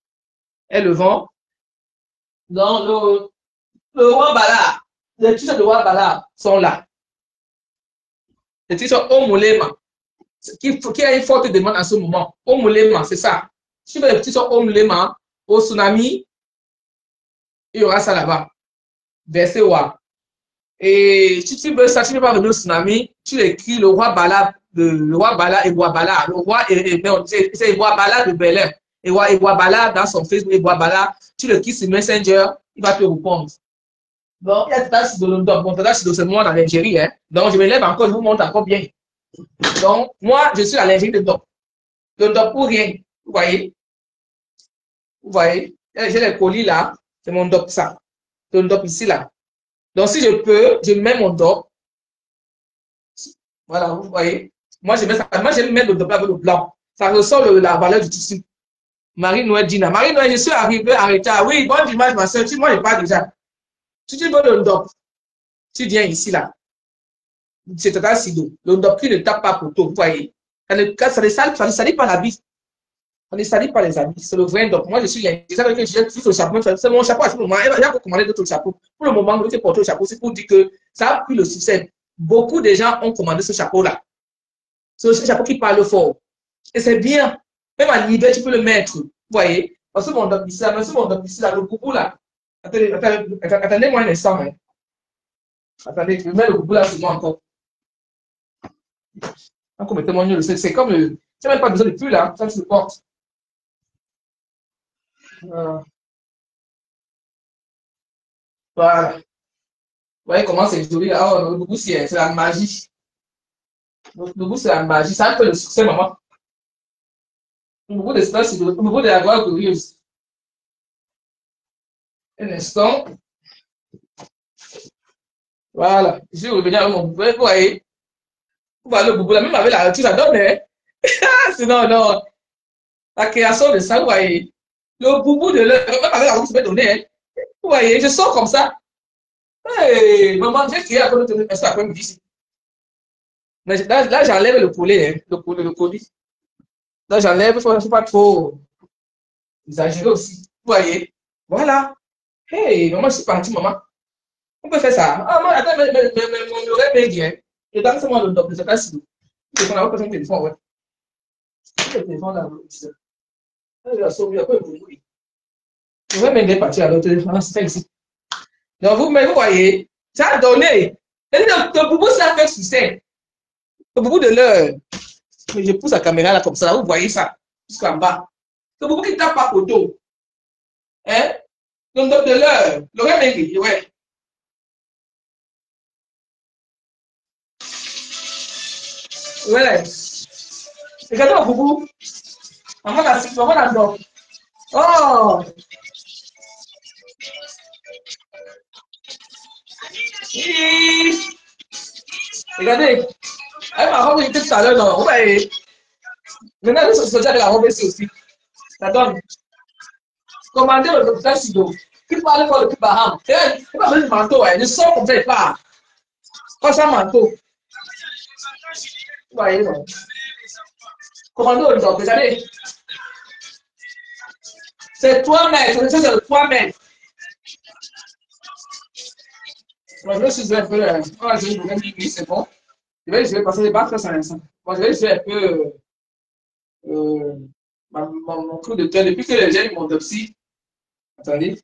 Elle le vend. Donc, le roi Bala, les t-shirts de roi Bala sont là. Les t-shirts Omulema, qui a une forte demande en ce moment. Omulema, c'est ça. Si vous avez les t-shirts Omulema, au tsunami, il y aura ça là-bas. Versé wa. Et si tu veux ça, tu ne veux pas venir au tsunami, tu écris le roi Bala et Wabala. Le roi c'est Wabala de Bel-Air. Et Wabala dans son Facebook, et Wabala, tu le quittes sur Messenger, il va te répondre. Donc, il y a Tadashi de London. Bon, Tadashi de c'est moi dans l'ingénierie. Hein. Donc, je me lève encore, je vous montre encore bien. Donc, moi, je suis à l'ingénierie de DOP. De DOP pour rien. Vous voyez? Vous voyez? J'ai les colis là. C'est mon DOP, ça. Le DOP ici, là. Donc, si je peux, je mets mon DOP. Voilà, vous voyez. Moi, je mets ça. Moi, j'aime mettre le DOP avec le blanc. Ça ressort la valeur du tissu. Marie-Noël Dina. Marie-Noël, je suis arrivé en retard. Oui, bon dimanche, ma soeur. Moi, je pars déjà. Si tu veux le ndop, tu viens ici, là. C'est Tata Sido. Le ndop qui ne tape pas poteau, vous voyez. Ça ne salit pas la vie. Ça ne salit pas les habits. C'est le vrai ndop. Moi, je suis c'est ça que j'ai tout le chapeau. C'est mon chapeau à ce moment. Il y a beaucoup commandé d'autres chapeaux. Pour le moment, je porte le chapeau, c'est pour dire que ça a pris le succès. Beaucoup de gens ont commandé ce chapeau-là. C'est ce chapeau qui parle fort. Et c'est bien. Même à l'hiver, tu peux le mettre. Vous voyez. Parce que mon ndop ici, là, le boubou là. Attendez-moi un instant. Hein. Attendez, je mets le boubou là sur moi encore. Encore mettez-moi mieux. C'est comme le. Tu n'as même pas besoin de pull là. Ça, tu le portes. Voilà. Vous voyez comment c'est joli là. Oh, le boubou, c'est la magie. Le boubou, c'est la magie. Ça a fait le succès, maman. Le boubou de stress, c'est le boubou de la gloire glorieuse. Un instant. Voilà. Je vais revenir avec mon boubou. Vous voyez. Vous voyez le boubou là. Même avec la nature, ça donne. Hein? Sinon, non. La création de ça, vous voyez. Le boubou de l'heure. Même avec la route, ça peut donner. Hein? Vous voyez. Je sors comme ça. Hey, maman, j'ai créé à côté de cet après-midi. Mais là, j'enlève le collet. Hein? Le colis. Là, j'enlève. Il ne faut pas trop exagérer aussi. Vous voyez. Voilà. Hey, maman, je suis partie, maman. On peut faire ça. Ah, moi, attends, mais mon oreille bien. Et dans ce moment, le docteur, c'est pas si doux. Il faut avoir son téléphone, ouais. Le téléphone là, il a sauvé un peu le bruit. Je vais m'aider partir à l'autre téléphone, c'est ici. Donc, vous voyez, ça a donné. Le boubou, ça fait succès. Le boubou de l'heure. Mais je pousse la caméra là comme ça, vous voyez ça, jusqu'en bas. Le boubou qui tape pas au dos. Hein? Le ndop de l'heure. L'oreille maigrie, ouais. Ouais. Regardez le boubou. Maman la ndop. Oh! Regardez. Elle m'a robe était tout à l'heure, non? Ouais. Maintenant, nous sommes avec la robe ici aussi. Ça donne. Commandez le docteur Sido. Qui parle pour le plus baham. Il n'a pas besoin de manteau, hein. Le sort comme ça, il part. Pas ça, manteau. Vous voyez, non? Commandez le docteur, regardez. C'est 3 mètres. Ça, c'est le 3 mètres. Moi, je suis un peu. Moi, je vais c'est bon. Je vais passer les barres, ça. Moi, je vais jouer un peu mon coup de cœur. Depuis que j'ai eu mon dopsie. Attendez.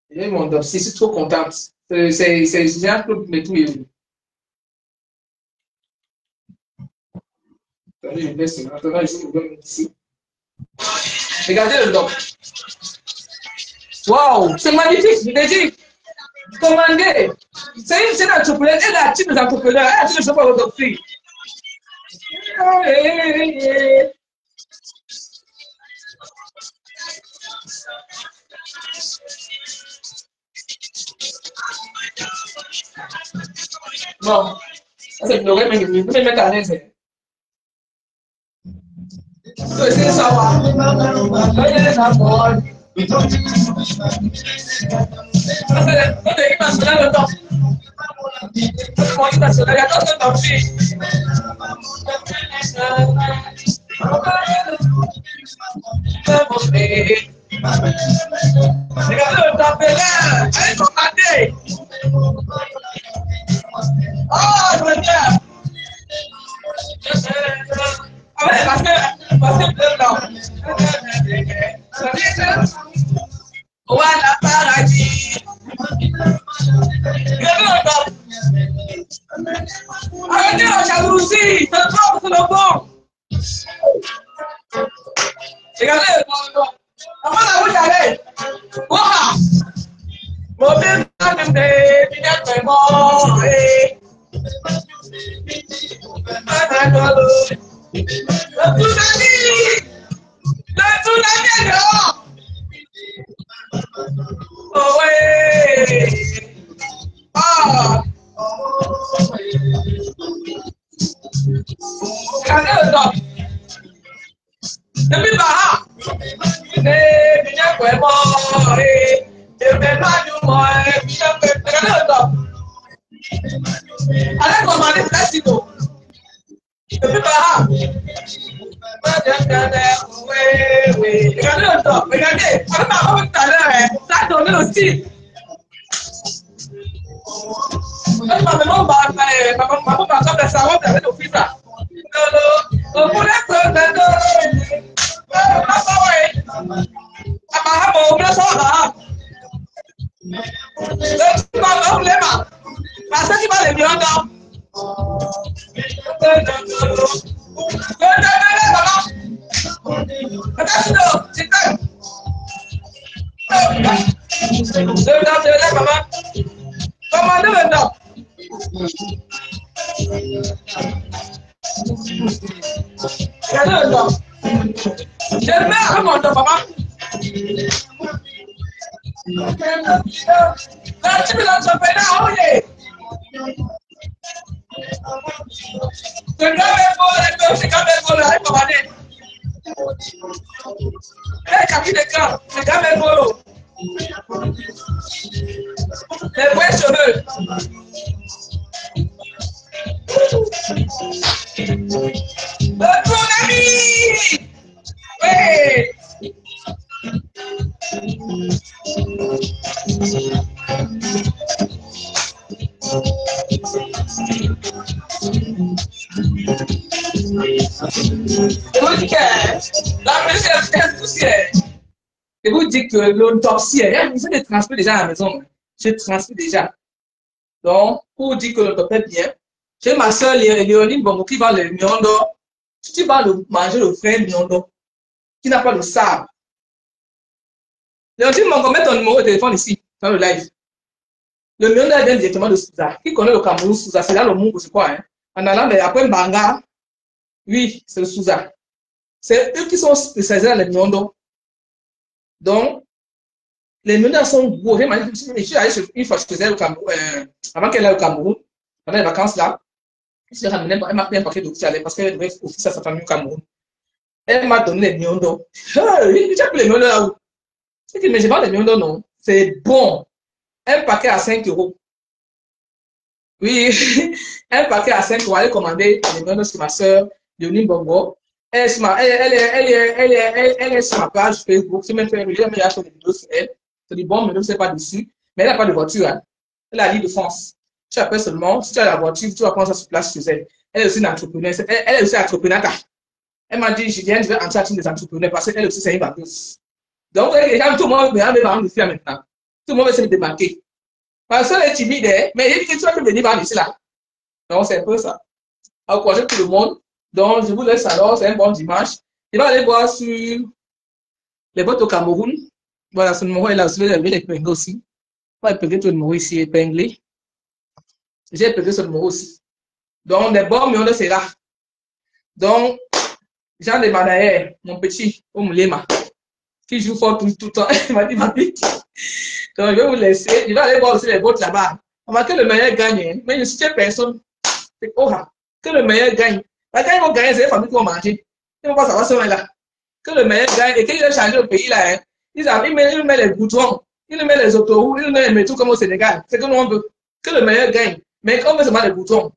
J'ai eu mon dopsie, je suis trop contente. C'est un peu de tout. Attendez, je laisse. Attendez, je vous donne ici. Regardez le dop. Waouh, c'est magnifique, je l'ai dit. Commandez. C'est une entrepreneur. Elle a des entrepreneurs. Elle a des entrepreneurs de prix. Bon, c'est une oreille, mais vous pouvez mettre à l'aise. C'est ça, voilà, paradis. Arrêtez la jalousie, c'est trop, c'est le bon. Regardez, avant la route allait. Voilà. Mon bébé, il est vraiment. Le tsunami est dehors. Oh ouais. Ah. Regardez le top. Depuis Baha. Il est vraiment. Regardez le top. Allez commander peut-être sitôt. Depuis par regardez le top. Regardez. On va voir tout à l'heure. Ça a tourné aussi. Ma maman va faire des savons avec le fils là. Non, pour les les vrais cheveux. Mon ami! Oui! Je vous dis que la musique est poussière. Je vous dis que l'autopsie, je les transmets déjà à la maison. Je transmets déjà. Donc, pour dire que l'autopsie est bien, j'ai ma soeur Léonie Bongo qui vend le miondo. Si tu vas manger le vrai miondo, qui n'a pas le sable. Léonie Bongo, mets ton numéro de téléphone ici, dans le live. Le miondo vient directement de Souza. Qui connaît le Cameroun, Souza, c'est là le Mungo, c'est quoi, hein? En allant, mais après Mbanga, oui, c'est le Souza. C'est eux qui sont spécialisés dans les miondo. Donc, les miondo sont gros. Je suis allé une fois, je faisais au Cameroun, avant qu'elle aille au Cameroun, pendant les vacances là. Elle m'a pris un paquet d'officiels parce qu'elle devait officier à sa famille au Cameroun. Elle m'a donné les miondo. J'ai pris les miondo là-haut. C'est que, mais je vends les miondo, non. C'est bon. Un paquet à 5 €. Oui, un paquet à 5 €. Allez commander les miondo sur ma soeur, Léonie Bongo. Elle est sur ma page Facebook. Je même fait des vidéos sur elle. C'est du bon, mais je ne sais pas dessus. Mais elle n'a pas de voiture. Hein. Elle a l'île de France. Tu appelles seulement, si tu as la voiture, tu vas prendre ça sur place chez elle. Elle est aussi une entrepreneur. Elle est aussi entrepreneur. Elle m'a dit, Julienne, je vais entrer à des entrepreneurs parce qu'elle aussi, c'est une vendeuse. Donc, tout le monde me vendre ici maintenant. Tout le monde veut se démarquer. Parce qu'elle est timide, mais il dit que tu vas te venir vendre ici là. Donc, c'est un peu ça. Alors, encourager tout le monde. Donc, je vous laisse alors, c'est un bon dimanche. Je vais aller voir sur les votes au Cameroun. Voilà, ce numéro est là. Je vais l'épingler aussi. Je vais épingler tout le numéro ici, épinglé. J'ai épinglé ce numéro aussi. Donc, les bons millions de c'est là. Donc, Jean de Manayer, mon petit, au Moulema, qui joue fort tout le temps, il m'a dit, ma petite. Donc, je vais vous laisser. Je vais aller voir aussi les votes là-bas. On va que le meilleur gagne. Mais je ne soutiens personne. C'est que le meilleur gagne. Quand ils vont gagner, c'est les familles qui vont manger. Ils ne vont pas savoir ce là. Que le meilleur gagne. Et quand ils ont changé le pays là, hein, ils mettent les boutons, ils mettent les autoroutes, ils mettent les métros comme au Sénégal. C'est comme on veut. Que le meilleur gagne. Mais on veut seulement les boutons.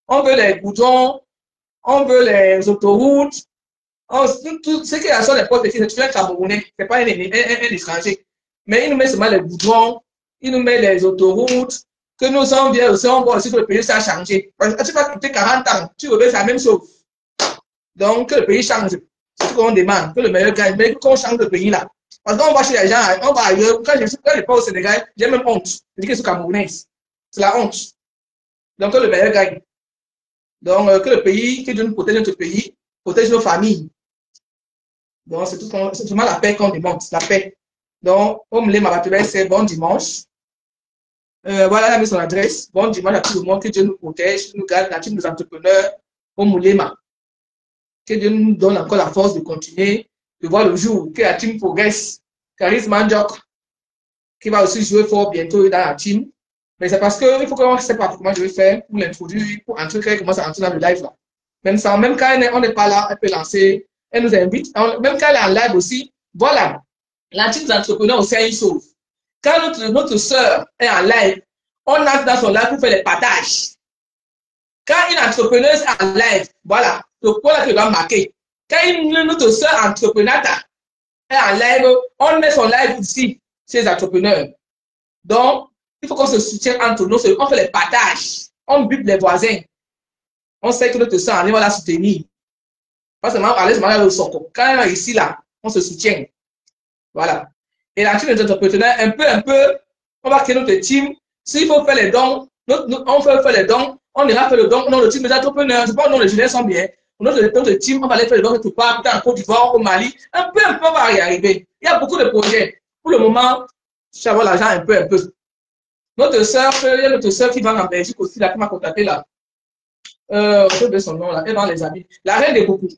On veut les boutons, on veut les autoroutes. Tout ce qui est à soi des postes de fils, c'est un Camerounais, ce n'est pas un étranger. Mais ils nous mettent seulement les boutons, ils nous mettent les autoroutes. Que nous sommes bien aussi, on voit aussi que le pays ça a changé. Parce que tu vas quitter 40 ans, tu reviens faire la même chose. Donc, que le pays change. C'est ce qu'on demande, que le meilleur gagne, mais qu'on change le pays là. Parce qu'on va chez les gens, on va ailleurs. Quand je suis pas au Sénégal, j'ai même honte. Je dis que c'est Camerounais. C'est la honte. Donc, que le meilleur gagne. Donc, que le pays, que Dieu nous protège notre pays, protège nos familles. Donc, c'est vraiment la paix qu'on demande, la paix. Donc, on me l'a rappelé, c'est bon dimanche. Voilà, elle a mis son adresse. Bon dimanche à tout le monde. Que Dieu nous protège, nous garde la team des entrepreneurs au Moulema. Que Dieu nous donne encore la force de continuer, de voir le jour que la team progresse. Charisme Mandjok, qui va aussi jouer fort bientôt dans la team. Mais c'est parce qu'il faut qu'on ne sait pas comment je vais faire pour l'introduire, pour entrer, qu'elle commence à entrer dans le live là. Même ça, même quand on n'est pas là, elle peut lancer, elle nous invite. Même quand elle est en live aussi, voilà. La team des entrepreneurs aussi a une chose. Quand notre soeur est en live, on entre dans son live pour faire les partages. Quand une entrepreneuse est en live, voilà, le point que je dois marquer. Quand notre soeur entreprenante est en live, on met son live ici, chez les entrepreneurs. Donc, il faut qu'on se soutienne entre nous, on fait les partages, on bute les voisins. On sait que notre soeur, on va la soutenir. Pas seulement aller se marier au soco. Quand elle est ici, là, on se soutient. Voilà. Et la team des entrepreneurs, un peu, on va créer notre team. S'il faut faire les dons, on fait faire les dons, on ira faire le don. Non, le team des entrepreneurs, c'est pas non, les jeunes sont bien. Notre team, on va aller faire les dons quelque part, peut-être en Côte d'Ivoire, au Mali. Un peu, on va y arriver. Il y a beaucoup de projets. Pour le moment, je vais avoir l'argent un peu. Notre soeur, il y a notre soeur qui va en Belgique aussi, là, qui m'a contacté là. Je vais son nom là, elle vend les habits. La reine des beaucoup.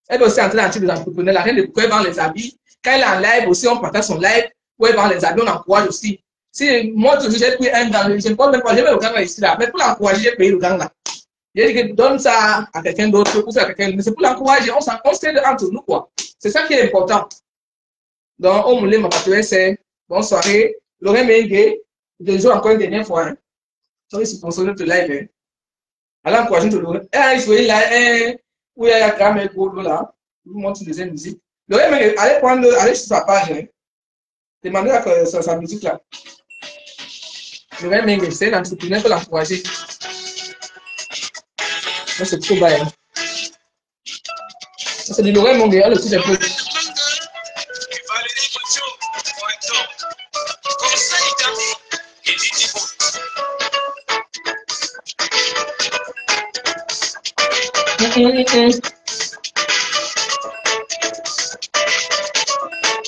Elle va aussi entrer dans le type d'entrepreneur. La reine des beaucoup, elle vend les habits. Quand elle est en live aussi, on partage son live. Où elle vend les habits, on encourage aussi. Si moi, j'ai pris un gang, je ne peux même pas, j'ai mis le gang là ici là. Mais pour l'encourager, j'ai payé le gang là. J'ai dit que donne ça à quelqu'un d'autre, ou ça à quelqu'un. Mais c'est pour l'encourager, on s'aide entre nous quoi. C'est ça qui est important. Donc, on me l'a ma c'est bonne soirée. Lorraine Mengue, je joue encore une dernière fois. Hein. Donc, ils sponsorisent notre live. Hein. Alors, encouragez tout le monde. Il faut là, où il y a la caméra là. Je vous montre les musiques. Lorraine Mengue, allez sur sa page. Hein. Demandez sa musique là. Lorraine Mengue, c'est l'entrepreneur pour l'encourager. C'est trop bas. Hein. C'est du Lorraine Mengue, le petit un peu.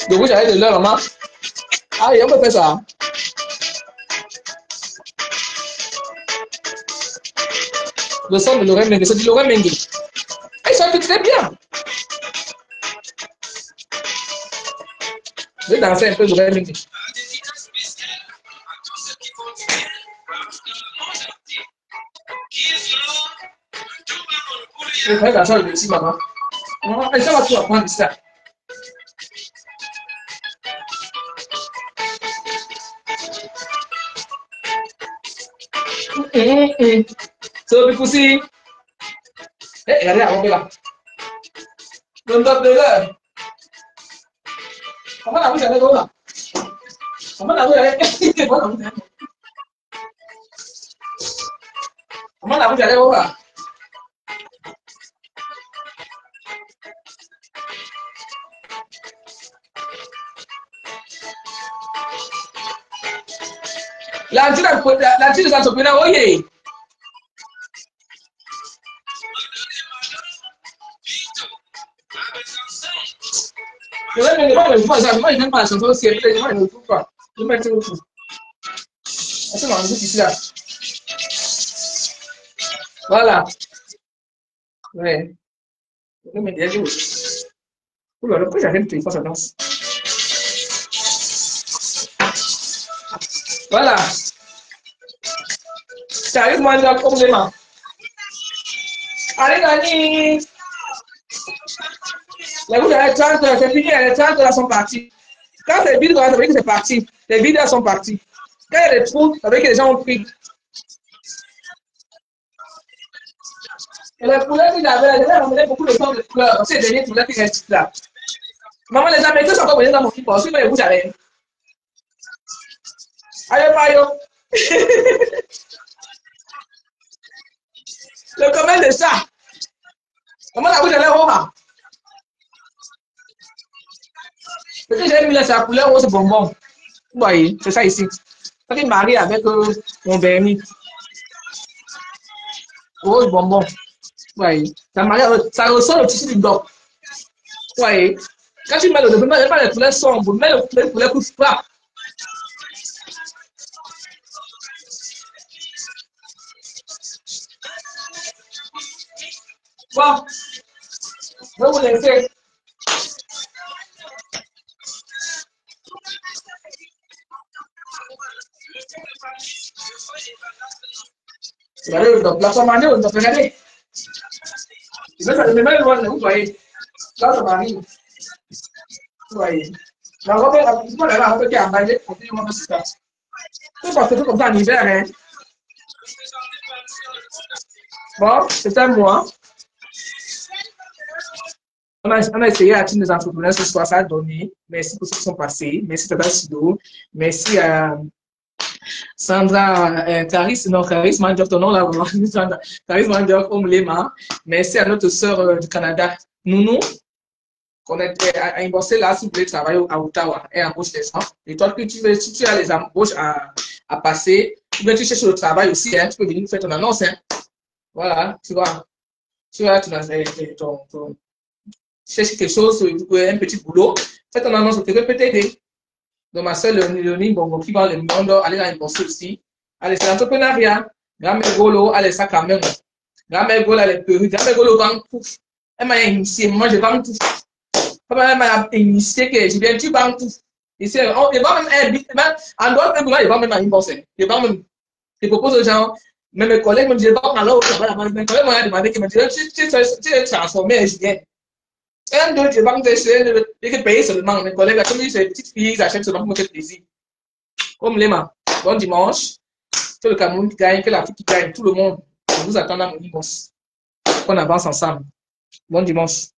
De rouge avec de l'heure, maman. Ah, on peut faire ça. Le son de Lorraine Mengue, c'est du Lorraine Mengue. Elle chante très bien. Je vais danser un peu Lorraine Mengue. Je vais danser le ici, maman. Et ça va tout apprendre ça. So, because see, regardez là. Le top de l'heure. Comment la bouche avec là? Comment la bouche avec Comment la bouche avec là? L'anti des entrepreneurs, oui. Je vais me demander, je n'aime pas la chanson aussi, je ne trouve pas. Je vais mettre au fond. C'est ma musique ici là. Voilà. Ouais. Je vais mettre des jours. Oula, pourquoi j'arrête de faire ça danse? Voilà. Sérieusement, il y a un problème. Allez, Dani. La bouche, elle est 30, c'est fini, les 30 là sont partis. Quand c'est vide, ça veut dire que c'est parti. Les vides sont partis. Quand il y a des trous, ça veut dire que les gens ont pris. Et les couleurs qu'il avait, j'ai ramené beaucoup de temps de couleurs. C'est les derniers couleurs qui restent là. Maman, les Américains sont encore venus dans mon film. Ensuite, les bouches avec. Aïe, aïe. Le commun de ça. Comment la bouche, elle est roma? Peut-être que j'ai mis là, c'est la couleur rose bonbon. Vous voyez, c'est ça ici. Ça qui marie avec mon vernis. Rose bonbon. Vous voyez, ça ressort le tissu du dos. Vous voyez, quand tu mets le mets pas les couleurs sombres, mets les couleurs qui frappent. Bon, je vais vous laisser. Regardez, la commande, regardez. Vous voyez, là, ça m'arrive. Vous voyez. La robe, la robe qui est emballée, on dit, on va se faire. Tout parce que tout comme ça en hiver, hein. Bon, c'était moi. On a essayé à tous les entrepreneurs ce soir, ça a donné. Merci pour ceux qui sont passés. Merci Tata Sido. Merci à Sandra, Caris, non, Caris Mandioc, ton nom là, Caris Mandioc, Omlema. Merci à notre sœur du Canada, Nounou, qu'on était à embaucher là, si vous voulez travailler à Ottawa et embauche les gens. Et toi, si tu as les embauches à passer, ou bien tu cherches le travail aussi, hein, tu peux venir faire ton annonce. Hein. Voilà, tu vois. Tu as ton cherche quelque chose, un petit boulot, fais ton annonce, quelqu'un peut t'aider. Donc, ma soeur Léonie Bongo qui va le monde, aller dans une bourse aussi. Allez, c'est l'entrepreneuriat. Grand-mère Golo, allez, ça quand même. Grand-mère Golo, elle est perue. Grand-mère Golo vend tout. Elle m'a initié, moi je vends tout. Elle m'a initié que je viens, tu vends tout. Ici, il vend même en dehors de moi, il vend même à une bourse. Il vend même, il propose aux gens, même mes collègues me disent, bon, alors, mes collègues m'ont demandé, qui me disent, tu es transformé, je viens. Un, deux, je vends des choses, je peux payer seulement. Mes collègues, comme ces petites filles, ils achètent seulement pour me faire plaisir. Comme Léma, bon dimanche, que le Cameroun gagne, que l'Afrique gagne, tout le monde. Je vous attends dans mon dimanche. Qu'on avance ensemble. Bon dimanche.